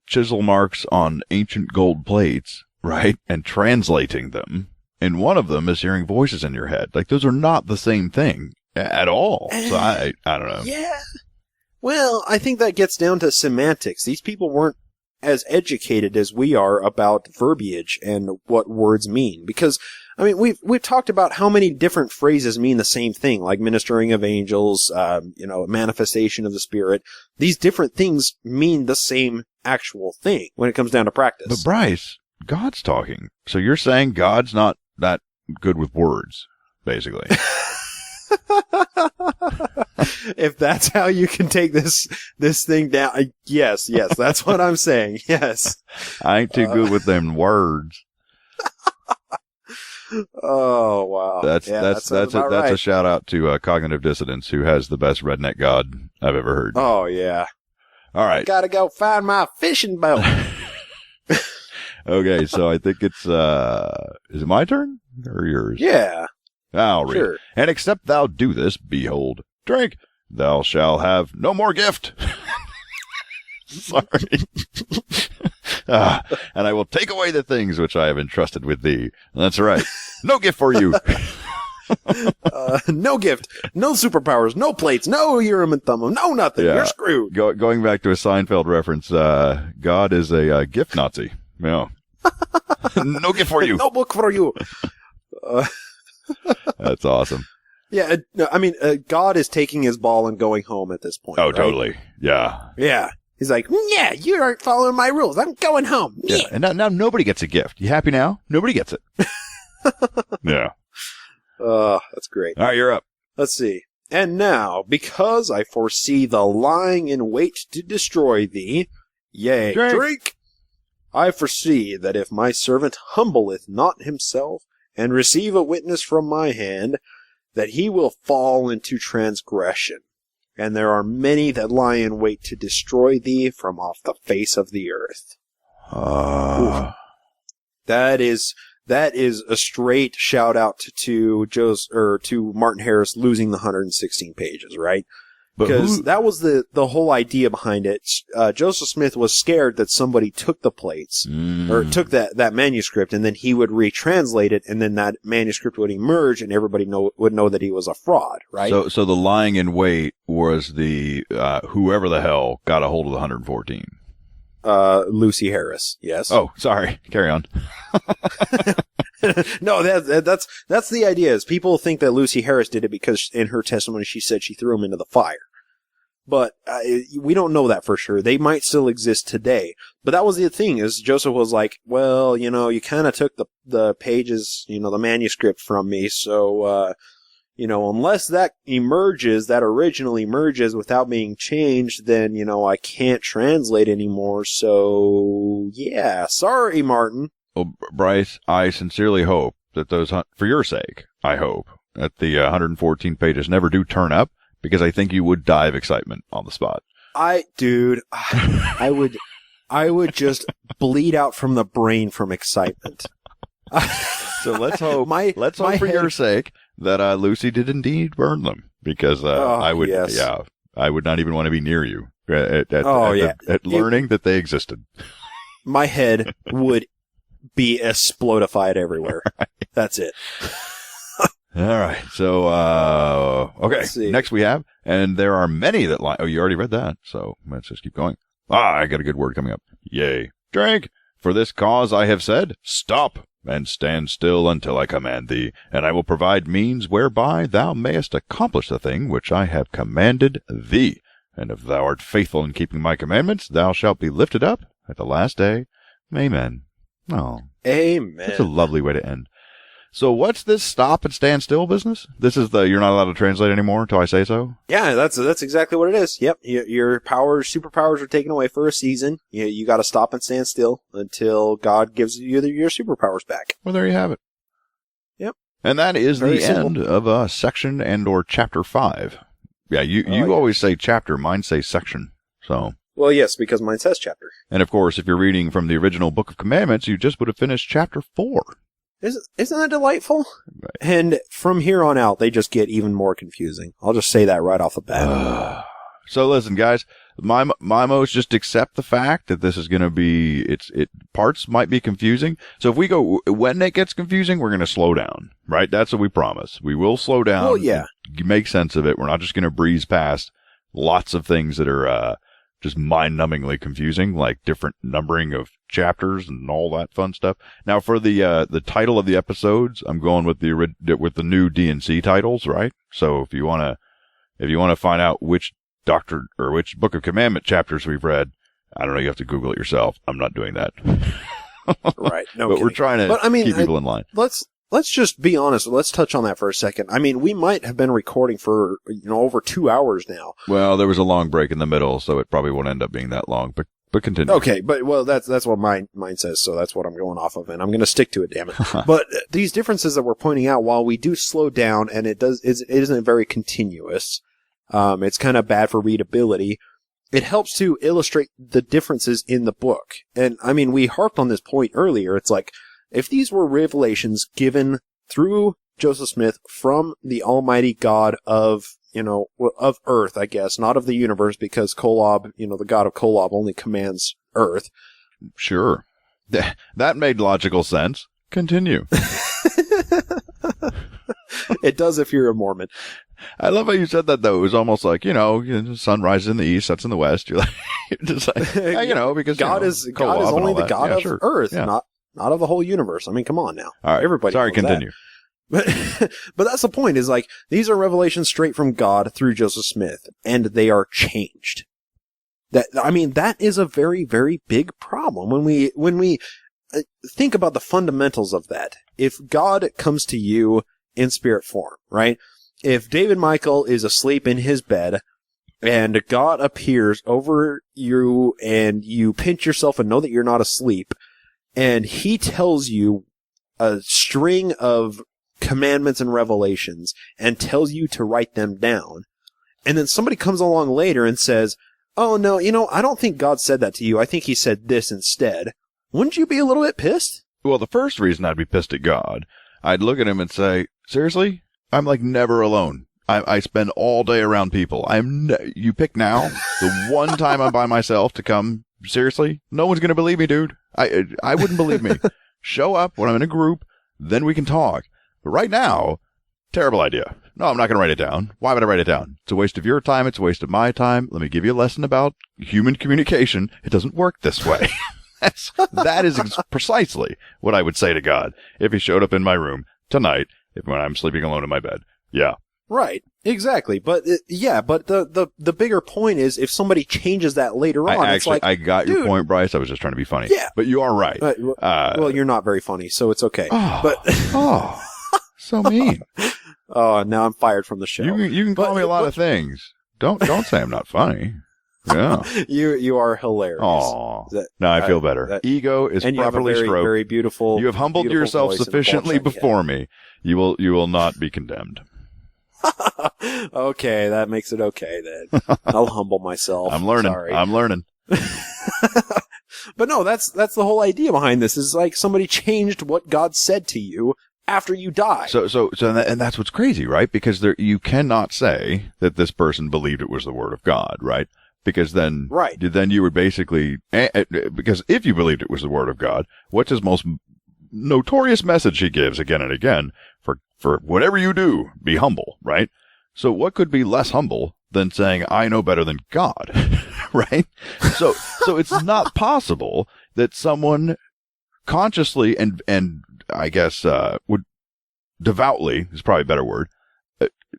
chisel marks on ancient gold plates, right, and translating them. And one of them is hearing voices in your head. Like, those are not the same thing at all. So I don't know. Yeah. Well, I think that gets down to semantics. These people weren't as educated as we are about verbiage and what words mean. Because, I mean, we've talked about how many different phrases mean the same thing, like ministering of angels, manifestation of the Spirit. These different things mean the same actual thing when it comes down to practice. But Bryce, God's talking. So you're saying God's not that good with words, basically. If that's how you can take this thing down, yes, that's what I'm saying. Yes. I ain't too good with them words. Oh wow. That's a shout out to Cognitive Dissonance, who has the best redneck God I've ever heard. Oh yeah. All right. Gotta go find my fishing boat. Okay, so I think it's is it my turn or yours? Yeah. I'll read. Sure. And except thou do this, behold, drink, thou shalt have no more gift. Sorry. And I will take away the things which I have entrusted with thee. That's right. No gift for you. No gift, no superpowers, no plates, no Urim and Thummim, no nothing. Yeah. You're screwed. Going back to a Seinfeld reference, God is a gift Nazi. Yeah. No gift for you. No book for you. That's awesome. Yeah, I mean, God is taking his ball and going home at this point. Oh, right? totally. Yeah. Yeah. He's like, yeah, you aren't following my rules. I'm going home. Yeah. And now nobody gets a gift. You happy now? Nobody gets it. Yeah. That's great. All right, you're up. Let's see. And now, because I foresee the lying in wait to destroy thee, yea, drink. I foresee that if my servant humbleth not himself, and receive a witness from my hand, that he will fall into transgression. And there are many that lie in wait to destroy thee from off the face of the earth. That is a straight shout out to Martin Harris losing the 116 pages, right? Because that was the whole idea behind it. Joseph Smith was scared that somebody took the plates, or took that manuscript, and then he would retranslate it, and then that manuscript would emerge, and everybody would know that he was a fraud, right? So the lying in wait was the whoever the hell got a hold of the 114. Lucy Harris, yes. Oh, sorry. Carry on. No, that's the idea. Is people think that Lucy Harris did it because in her testimony she said she threw him into the fire, but we don't know that for sure. They might still exist today, but that was the thing. Is Joseph was like, well, you kind of took the pages, the manuscript from me, so unless that original emerges without being changed, then I can't translate anymore. So yeah, sorry, Martin. Well, Bryce, I sincerely hope that for your sake, I hope that the 114 pages never do turn up, because I think you would die of excitement on the spot. I would just bleed out from the brain from excitement. So let's hope, for your sake that Lucy did indeed burn them, because I would not even want to be near you at learning that they existed. My head would be explodified everywhere. Right. That's it. All right. So, okay. Next we have, and there are many that lie. Oh, you already read that. So let's just keep going. I got a good word coming up. Yea. Drink. For this cause I have said, stop and stand still until I command thee, and I will provide means whereby thou mayest accomplish the thing which I have commanded thee. And if thou art faithful in keeping my commandments, thou shalt be lifted up at the last day. Amen. Oh, amen. That's a lovely way to end. So what's this stop and stand still business? This is you're not allowed to translate anymore until I say so? Yeah, that's exactly what it is. Yep. Your superpowers are taken away for a season. You got to stop and stand still until God gives you your superpowers back. Well, there you have it. Yep. And that is the end of section and or chapter 5. Yeah, you always say chapter, mine say section. So. Well, yes, because mine says chapter. And of course, if you're reading from the original Book of Commandments, you just would have finished chapter 4. Isn't that delightful? Right. And from here on out, they just get even more confusing. I'll just say that right off the bat. So listen, guys, my most just accept the fact that this is going to be, parts might be confusing. So if we go, when it gets confusing, we're going to slow down, right? That's what we promise. We will slow down. Well, yeah. Make sense of it. We're not just going to breeze past lots of things that are, just mind-numbingly confusing, like different numbering of chapters and all that fun stuff. Now, for the title of the episodes, I'm going with the new D&C titles, right? So if you wanna find out which which Book of Commandment chapters we've read, I don't know. You have to Google it yourself. I'm not doing that. Right. No, but we're trying to keep people in line. Let's just be honest. Let's touch on that for a second. I mean, we might have been recording for, over 2 hours now. Well, there was a long break in the middle, so it probably won't end up being that long, but continue. Okay, that's what mine says, so that's what I'm going off of, and I'm going to stick to it, damn it. But these differences that we're pointing out, while we do slow down, and it isn't very continuous, it's kind of bad for readability, it helps to illustrate the differences in the book. And, I mean, we harped on this point earlier. It's like, if these were revelations given through Joseph Smith from the Almighty God of, of Earth, I guess, not of the universe, because Kolob, the god of Kolob only commands Earth. Sure. That made logical sense. Continue. It does if you're a Mormon. I love how you said that, though. It was almost like, the sun rises in the east, sets in the west. You're just like, because God is only the God of Earth, not of the whole universe. I mean, come on now. All right. Everybody. Sorry, continue. But that's the point, is like, these are revelations straight from God through Joseph Smith, and they are changed. That is a very, very big problem when we think about the fundamentals of that. If God comes to you in spirit form, right? If David Michael is asleep in his bed and God appears over you and you pinch yourself and know that you're not asleep, and he tells you a string of commandments and revelations and tells you to write them down, and then somebody comes along later and says, oh no, I don't think God said that to you. I think he said this instead. Wouldn't you be a little bit pissed? Well, the first reason I'd be pissed at God, I'd look at him and say, seriously? I'm like never alone. I spend all day around people. You pick now, the one time I'm by myself to come. Seriously? No one's going to believe me, dude. I wouldn't believe me. Show up when I'm in a group, then we can talk. But right now, terrible idea. No, I'm not going to write it down. Why would I write it down? It's a waste of your time. It's a waste of my time. Let me give you a lesson about human communication. It doesn't work this way. That is precisely what I would say to God if he showed up in my room tonight, when I'm sleeping alone in my bed. Yeah. Right. Exactly. But the bigger point is, if somebody changes that later on, it's like, I got your point, Bryce. I was just trying to be funny. Yeah. But you are right. Well, you're not very funny, so it's okay. So mean. Oh, now I'm fired from the show. You can call me a lot of things. Don't say I'm not funny. Yeah. You are hilarious. Oh, now I feel better. Ego is properly stroked. Very beautiful. You have humbled yourself sufficiently before me. You will not be condemned. Okay, that makes it okay then. I'll humble myself. I'm learning. Sorry. I'm learning. But no, that's the whole idea behind this. Is like somebody changed what God said to you after you die. So and that's what's crazy, right? Because you cannot say that this person believed it was the word of God, right? Because then you would basically, because if you believed it was the word of God, what's his most notorious message he gives again and again? For whatever you do, be humble, right? So what could be less humble than saying, I know better than God, right? So it's not possible that someone consciously and I guess, would devoutly, is probably a better word,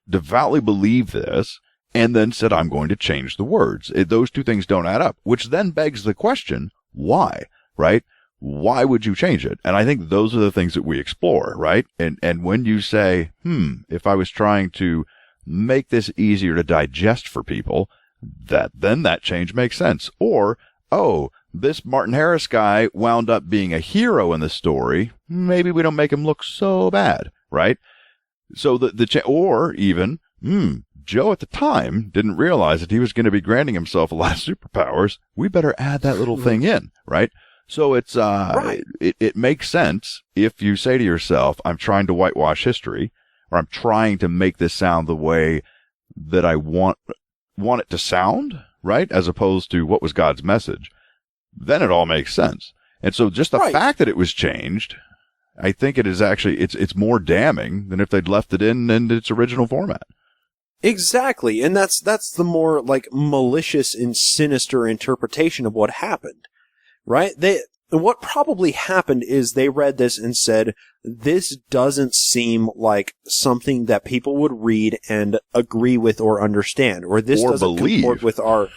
devoutly believe this, and then said, I'm going to change the words. Those two things don't add up, which then begs the question, why, right? Why would you change it? And I think those are the things that we explore, right? And when you say, if I was trying to make this easier to digest for people, then that change makes sense. Or, this Martin Harris guy wound up being a hero in the story. Maybe we don't make him look so bad, right? So or even, Joe at the time didn't realize that he was going to be granting himself a lot of superpowers. We better add that little thing in, right? So it's, it makes sense if you say to yourself, I'm trying to whitewash history, or I'm trying to make this sound the way that I want it to sound, right? As opposed to what was God's message. Then it all makes sense. And so just the fact that it was changed, I think it is actually, it's more damning than if they'd left it in its original format. Exactly. And that's the more like malicious and sinister interpretation of what happened, right? What probably happened is they read this and said, this doesn't seem like something that people would read and agree with or understand, or this doesn't comport with our,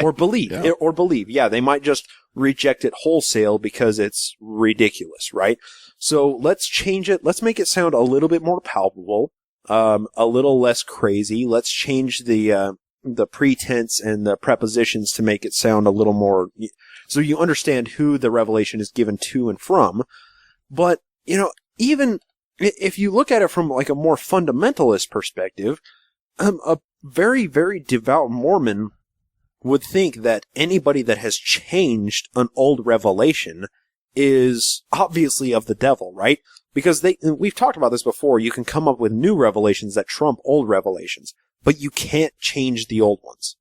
or believe, or believe. Yeah, they might just reject it wholesale because it's ridiculous, right? So let's change it. Let's make it sound a little bit more palpable, a little less crazy. Let's change the pretense and the prepositions to make it sound a little more, so you understand who the revelation is given to and from. But, even if you look at it from like a more fundamentalist perspective, a very, very devout Mormon would think that anybody that has changed an old revelation is obviously of the devil, right? Because we've talked about this before, you can come up with new revelations that trump old revelations. but you can't change the old ones.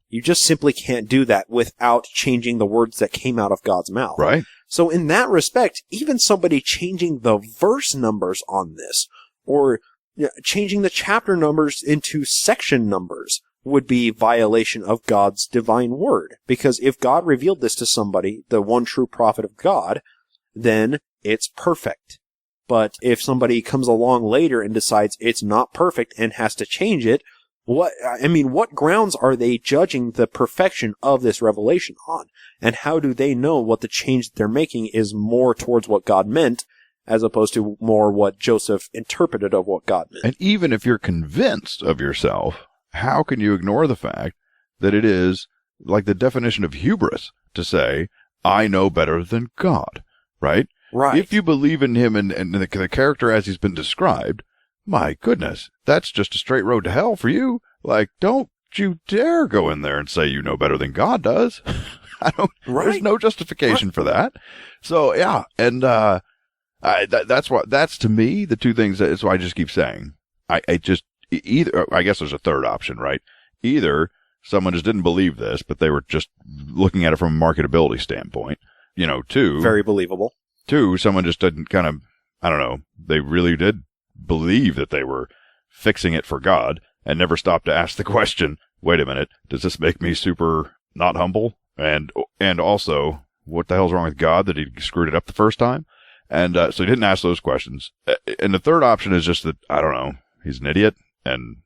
You just simply can't do that without changing the words that came out of God's mouth. Right. So in that respect, even somebody changing the verse numbers on this, or changing the chapter numbers into section numbers, would be violation of God's divine word. Because if God revealed this to somebody, the one true prophet of God, then it's perfect. But if somebody comes along later and decides it's not perfect and has to change it, what grounds are they judging the perfection of this revelation on? And how do they know what the change that they're making is more towards what God meant, as opposed to more what Joseph interpreted of what God meant? And even if you're convinced of yourself, how can you ignore the fact that it is like the definition of hubris to say, I know better than God, right? Right. If you believe in him and the character as he's been described, my goodness, that's just a straight road to hell for you. Like, don't you dare go in there and say you know better than God does. There's no justification for that. So, yeah. And, that's to me, the two things that's why I just keep saying. I guess there's a third option, right? Either someone just didn't believe this, but they were just looking at it from a marketability standpoint. Two. Very believable. Two, someone just didn't kind of, I don't know, they really did believe that they were fixing it for God and never stopped to ask the question, wait a minute, does this make me super not humble? And also, what the hell's wrong with God that he screwed it up the first time? And so he didn't ask those questions. And the third option is just that, I don't know, he's an idiot and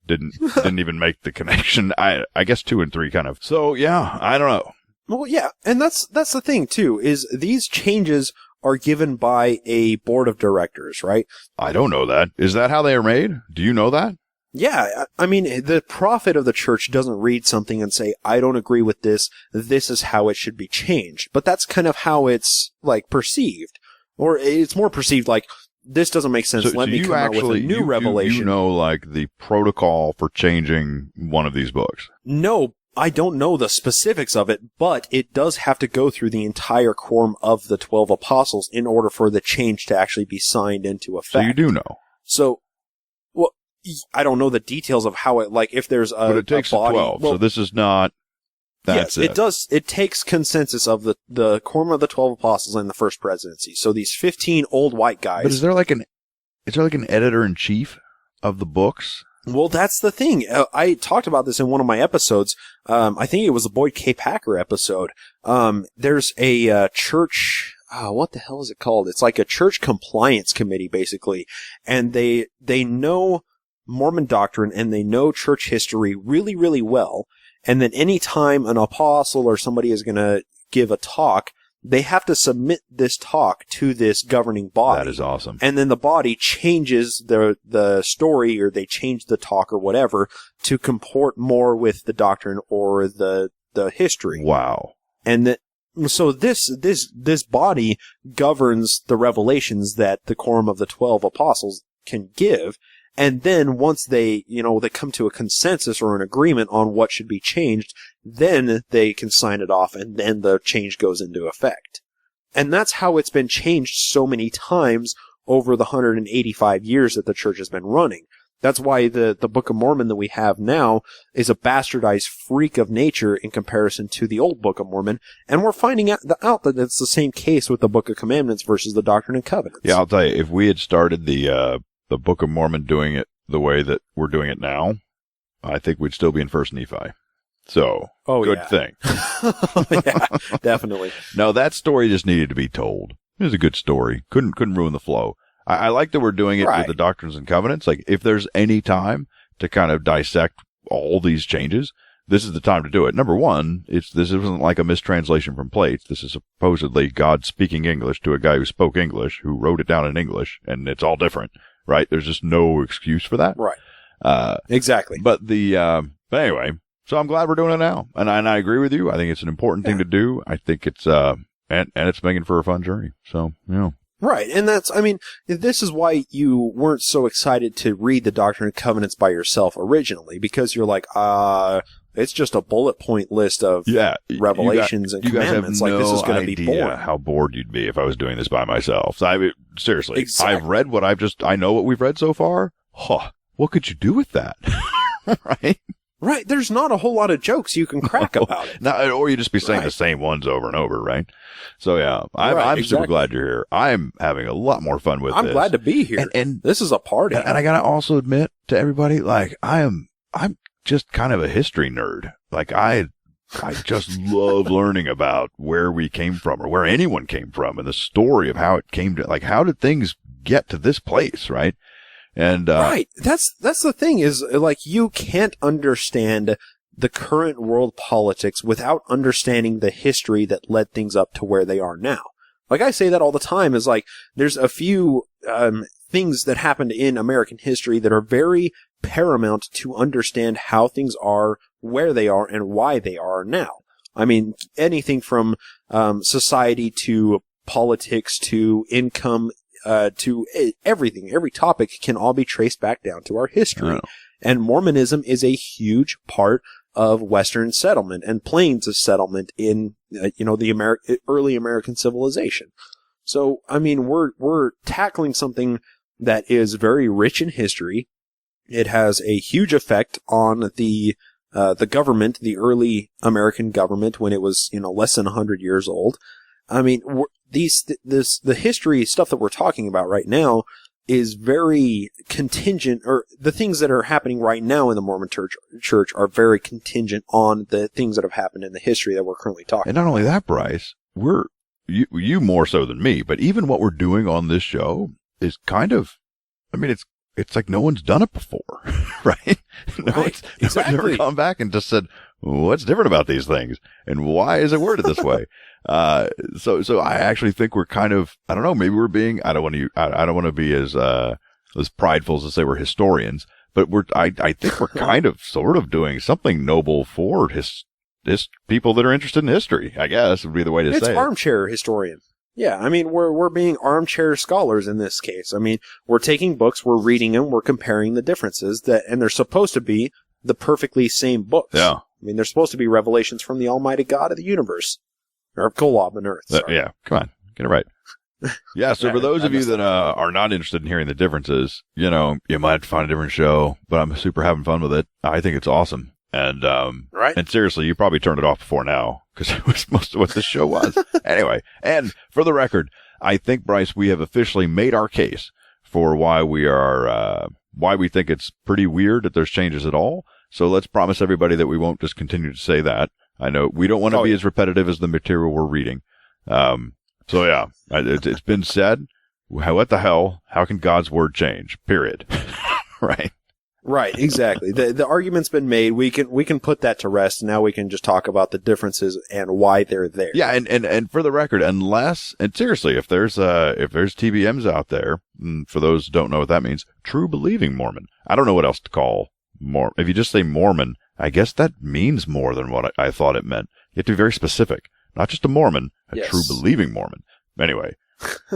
didn't even make the connection. I guess 2 and 3 kind of. So yeah, I don't know. Well, yeah, and that's the thing too, is these changes are given by a board of directors, right? I don't know that. Is that how they are made? Do you know that? Yeah, I mean, the prophet of the church doesn't read something and say, I don't agree with this, this is how it should be changed. But that's kind of how it's, like, perceived. Or it's more perceived like, this doesn't make sense, let me come out with a new revelation. You know, like, the protocol for changing one of these books? No, I don't know the specifics of it, but it does have to go through the entire quorum of the 12 apostles in order for the change to actually be signed into effect. So you do know. So, well, I don't know the details of how it, like, if there's but it takes a body. 12, so this is not, that's yes, it does. It takes consensus of the quorum of the 12 apostles and the first presidency. So these 15 old white guys. But is there like an editor-in-chief of the books? Well, that's the thing. I talked about this in one of my episodes. I think it was the Boyd K. Packer episode. There's a church. What the hell is it called? It's like a church compliance committee, basically, and they know Mormon doctrine and they know church history really, really well. And then any time an apostle or somebody is going to give a talk, they have to submit this talk to this governing body. That is awesome. And then the body changes the story, or they change the talk or whatever to comport more with the doctrine or the history. Wow. And so this body governs the revelations that the quorum of the 12 apostles can give. And then once they come to a consensus or an agreement on what should be changed, then they can sign it off, and then the change goes into effect. And that's how it's been changed so many times over the 185 years that the church has been running. That's why the Book of Mormon that we have now is a bastardized freak of nature in comparison to the old Book of Mormon, and we're finding out that it's the same case with the Book of Commandments versus the Doctrine and Covenants. Yeah, I'll tell you, if we had started the Book of Mormon doing it the way that we're doing it now, I think we'd still be in First Nephi. So, good thing. Yeah, definitely. No, that story just needed to be told. It was a good story. Couldn't ruin the flow. I like that we're doing it with the Doctrines and Covenants. Like, if there's any time to kind of dissect all these changes, this is the time to do it. Number one, this isn't like a mistranslation from plates. This is supposedly God speaking English to a guy who spoke English, who wrote it down in English, and it's all different. Right? There's just no excuse for that. Right. Exactly. But but anyway, so I'm glad we're doing it now. And I agree with you. I think it's an important thing to do. I think it's, and it's making for a fun journey. So, Right. And this is why you weren't so excited to read the Doctrine and Covenants by yourself originally, because you're like, it's just a bullet point list of revelations and commandments. You guys have this is going to be boring. How bored you'd be if I was doing this by myself. So seriously, exactly. I've read I know what we've read so far. Huh. What could you do with that? right? Right. There's not a whole lot of jokes you can crack about it. No, or you just be saying Right. the same ones over and over, right? So yeah, I'm Right, super exactly. glad you're here. I'm having a lot more fun with I'm this. glad to be here. And this is a party. and I gotta also admit to everybody, like I'm just kind of a history nerd. Like I just love learning about where we came from or where anyone came from and the story of how it came to, like, how did things get to this place, right? And right. That's the thing is, like, you can't understand the current world politics without understanding the history that led things up to where they are now. Like, I say that all the time, is like, there's a few things that happened in American history that are very paramount to understand how things are, where they are, and why they are now. I mean, anything from society to politics to income to everything, every topic can all be traced back down to our history. And Mormonism is a huge part of Western settlement and plains of settlement in, the early American civilization. So, I mean, we're tackling something that is very rich in history. It has a huge effect on the government, the early American government, when it was, less than 100 years old. I mean, the history stuff that we're talking about right now is very contingent, or the things that are happening right now in the Mormon church are very contingent on the things that have happened in the history that we're currently talking And not only that, Bryce, you more so than me, but even what we're doing on this show is kind of, I mean, it's like no one's done it before, right? Right, exactly. No one's ever come back and just said, what's different about these things? And why is it worded this way? So I actually think we're kind of, I don't know, maybe we're being, I don't want to be as prideful as to say we're historians, but I think we're kind of sort of doing something noble for people that are interested in history, I guess would be the way to say it. It's armchair historian. Yeah, I mean, we're being armchair scholars in this case. I mean, we're taking books, we're reading them, we're comparing the differences and they're supposed to be the perfectly same books. Yeah. I mean, they're supposed to be revelations from the Almighty God of the universe. Or Kolob on Earth. Yeah, come on, get it right. Yeah, so for those of you that are not interested in hearing the differences, you might have to find a different show, but I'm super having fun with it. I think it's awesome. And right. And seriously, you probably turned it off before now, because it was most of what this show was. Anyway, and for the record, I think, Bryce, we have officially made our case for why we think it's pretty weird that there's changes at all. So let's promise everybody that we won't just continue to say that. I know we don't want to be as repetitive as the material we're reading. So yeah, it's been said. What the hell? How can God's word change? Period. Right. Right. Exactly. The argument's been made. We can put that to rest. Now we can just talk about the differences and why they're there. Yeah. And for the record, and seriously, if there's TBMs out there, for those who don't know what that means, true believing Mormon. I don't know what else to call if you just say Mormon, I guess that means more than what I thought it meant. You have to be very specific. Not just a Mormon, a Yes. true believing Mormon. Anyway,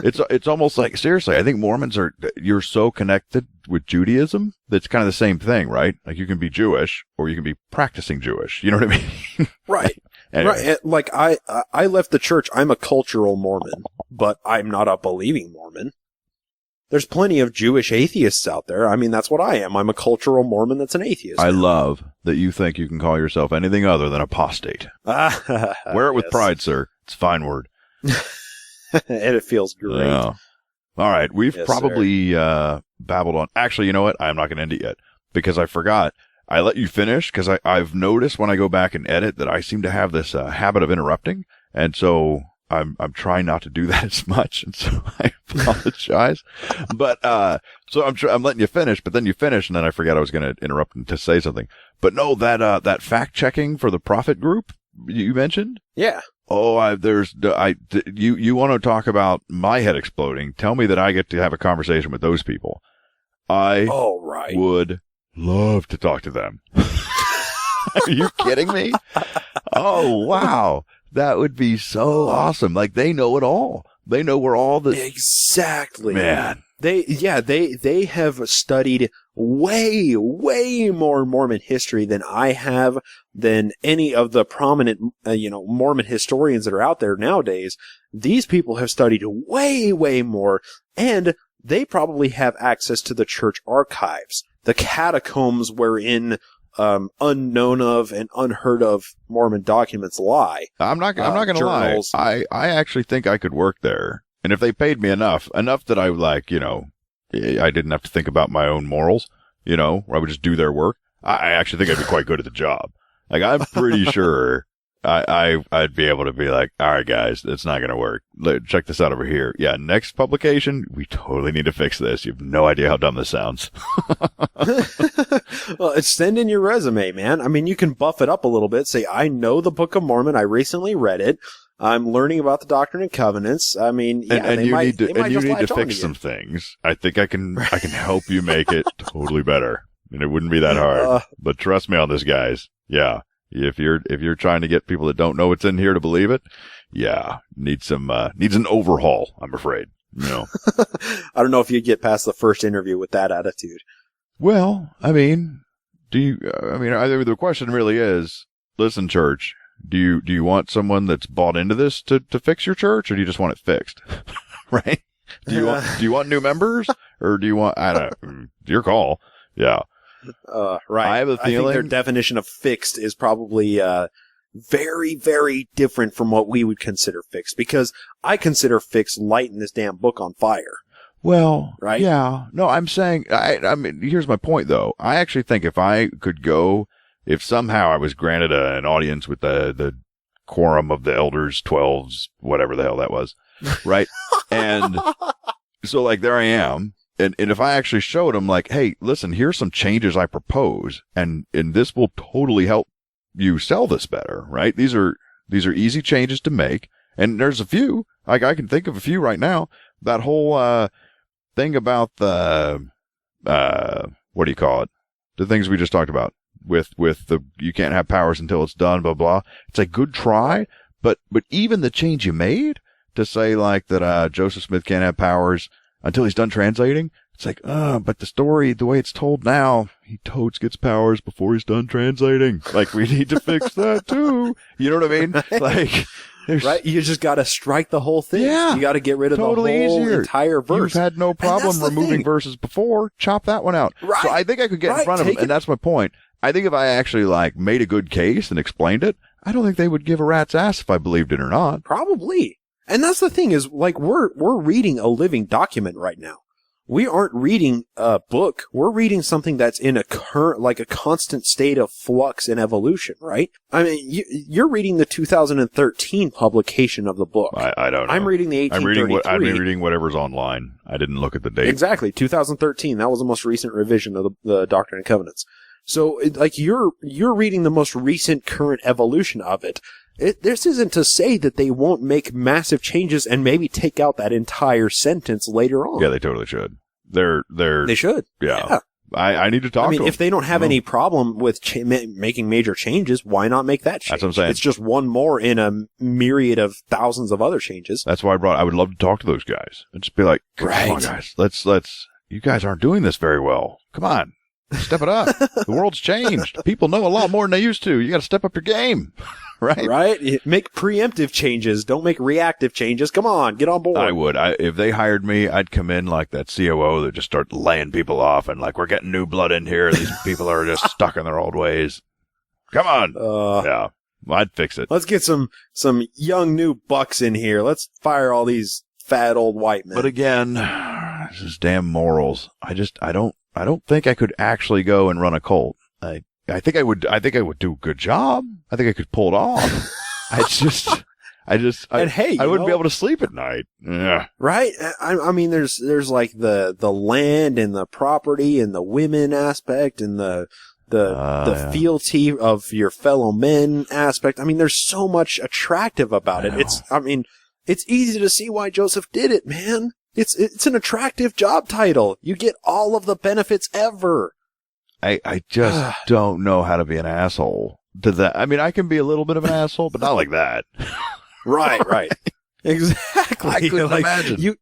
it's almost like, seriously, I think Mormons you're so connected with Judaism that's kind of the same thing, right? Like you can be Jewish or you can be practicing Jewish. You know what I mean? Right. Anyway. Right. Like I left the church. I'm a cultural Mormon, but I'm not a believing Mormon. There's plenty of Jewish atheists out there. I mean, that's what I am. I'm a cultural Mormon that's an atheist. I love that you think you can call yourself anything other than apostate. Wear it with pride, sir. It's a fine word. And it feels great. Yeah. All right. We've Yes, probably babbled on. Actually, you know what? I'm not going to end it yet because I forgot. I let you finish because I've noticed when I go back and edit that I seem to have this habit of interrupting. And so I'm trying not to do that as much, and so I apologize. But so I'm letting you finish, but then you finish, and then I forgot I was going to interrupt to say something. But no, that fact checking for the Prophet group you mentioned. Yeah. Oh, you want to talk about my head exploding? Tell me that I get to have a conversation with those people. I would love to talk to them. Are you kidding me? Oh, wow. That would be so awesome. Like they know it all. They know where all the exactly, man. They have studied way more Mormon history than I have, than any of the prominent Mormon historians that are out there nowadays. These people have studied way more, and they probably have access to the church archives, the catacombs wherein unknown of and unheard of Mormon documents lie. I'm not going to lie. I actually think I could work there. And if they paid me enough that I like, I didn't have to think about my own morals, where I would just do their work. I actually think I'd be quite good at the job. Like, I'm pretty sure I'd be able to be like, all right, guys, it's not going to work. Check this out over here. Yeah, next publication, we totally need to fix this. You have no idea how dumb this sounds. Well, send in your resume, man. I mean, you can buff it up a little bit. Say, I know the Book of Mormon. I recently read it. I'm learning about the Doctrine and Covenants. I mean, yeah, and you need to fix some things. I think I can help you make it totally better. And it wouldn't be that hard. But trust me on this, guys. Yeah. If you're trying to get people that don't know what's in here to believe it, yeah, needs an overhaul, I'm afraid. I don't know if you'd get past the first interview with that attitude. Well, I mean, the question really is, listen, church, do you want someone that's bought into this to fix your church, or do you just want it fixed? Right? Do you want new members, or do you want, I don't know, your call. Yeah. Right. I have a feeling I think their definition of fixed is probably very, very different from what we would consider fixed, because I consider fixed lighting this damn book on fire. Well, right? Yeah. No, I'm saying, I mean, here's my point though. I actually think if I could go, if somehow I was granted an audience with the quorum of the elders, 12s, whatever the hell that was, right? And so like there I am. And if I actually showed them like, hey, listen, here's some changes I propose, and this will totally help you sell this better, right? These are easy changes to make. And there's a few, like I can think of a few right now. That whole, thing about the, what do you call it? The things we just talked about with the, you can't have powers until it's done, blah, blah. It's a good try, but even the change you made to say like that, Joseph Smith can't have powers until he's done translating, it's like, but the story, the way it's told now, he totes gets powers before he's done translating. Like, we need to fix that too. You know what I mean? Like, right? You just gotta strike the whole thing. Yeah. You gotta get rid of totally the whole easier. Entire verse. You've had no problem removing verses before. Chop that one out. Right. So I think I could get in front of them, and that's my point. I think if I actually like made a good case and explained it, I don't think they would give a rat's ass if I believed it or not. Probably. And that's the thing is, like, we're reading a living document right now. We aren't reading a book. We're reading something that's in a constant state of flux and evolution, right? I mean, you're reading the 2013 publication of the book. I don't know. I'm reading the 1833. I'm reading whatever's online. I didn't look at the date. Exactly. 2013. That was the most recent revision of the Doctrine and Covenants. So, like, you're reading the most recent current evolution of it. This isn't to say that they won't make massive changes and maybe take out that entire sentence later on. Yeah, they totally should. They should. Yeah. I need to talk to them. If they don't have any problem with making major changes, why not make that change? That's what I'm saying. It's just one more in a myriad of thousands of other changes. That's why I would love to talk to those guys and just be like, come on, guys, let's, you guys aren't doing this very well. Come on. Step it up. The world's changed. People know a lot more than they used to. You got to step up your game. Right? Right? Make preemptive changes. Don't make reactive changes. Come on, get on board. I would. If they hired me, I'd come in like that COO that just start laying people off and like, we're getting new blood in here. These people are just stuck in their old ways. Come on. Yeah. I'd fix it. Let's get some young new bucks in here. Let's fire all these fat old white men. But again, this is damn morals. I don't think I could actually go and run a cult. I think I would do a good job. I think I could pull it off. I wouldn't be able to sleep at night. Yeah. Right? I mean, there's like the land and the property and the women aspect and the fealty of your fellow men aspect. I mean, there's so much attractive about it. It's easy to see why Joseph did it, man. It's an attractive job title. You get all of the benefits ever. I just don't know how to be an asshole to that. I mean, I can be a little bit of an asshole, but not like that. Right. Exactly. I couldn't imagine. You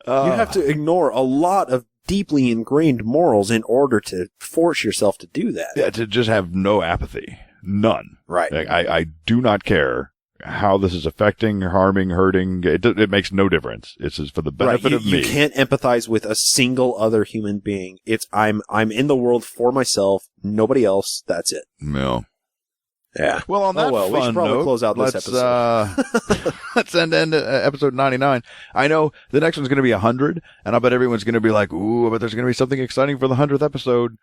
have to ignore a lot of deeply ingrained morals in order to force yourself to do that. Yeah, to just have no apathy. None. Right. Like, I do not care how this is affecting, harming, hurting. It makes no difference. It's just for the benefit of me. You can't empathize with a single other human being. It's I'm in the world for myself, nobody else. That's it. No. Yeah. Well, on that fun we should probably note, close out this episode. Let's end episode 99. I know the next one's going to be 100, and I bet everyone's going to be like, ooh, but there's going to be something exciting for the 100th episode.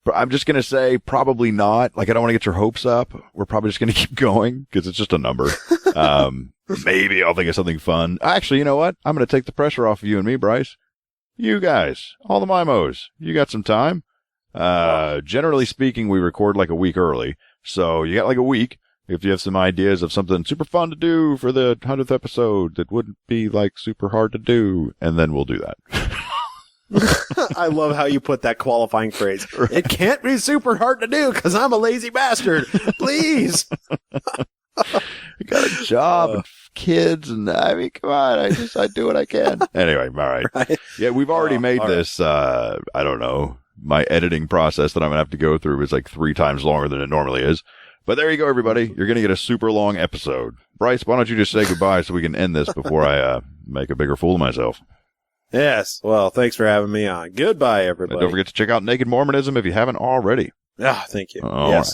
But I'm just going to say probably not. Like, I don't want to get your hopes up. We're probably just going to keep going because it's just a number. Maybe I'll think of something fun. Actually, you know what? I'm going to take the pressure off of you and me, Bryce. You guys, all the mimos, you got some time. Generally speaking, we record like a week early. So you got like a week. If you have some ideas of something super fun to do for the 100th episode that wouldn't be like super hard to do, and then we'll do that. I love how you put that qualifying phrase. Right. It can't be super hard to do because I'm a lazy bastard. Please. I got a job and kids, and I mean, come on, I do what I can. Anyway, all right. Yeah, we've already made this, I don't know. My editing process that I'm going to have to go through is like 3 times longer than it normally is. But there you go, everybody. You're going to get a super long episode. Bryce, why don't you just say goodbye so we can end this before I make a bigger fool of myself? Yes. Well, thanks for having me on. Goodbye, everybody. And don't forget to check out Naked Mormonism if you haven't already. Thank you.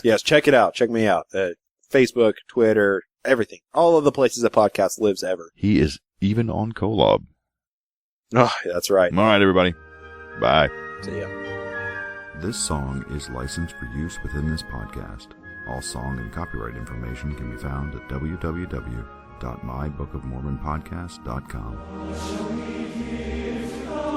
Yes. Check it out. Check me out. Facebook, Twitter, everything. All of the places a podcast lives ever. He is even on Kolob. Oh, that's right. All right, everybody. Bye. See ya. This song is licensed for use within this podcast. All song and copyright information can be found at www.mybookofmormonpodcast.com.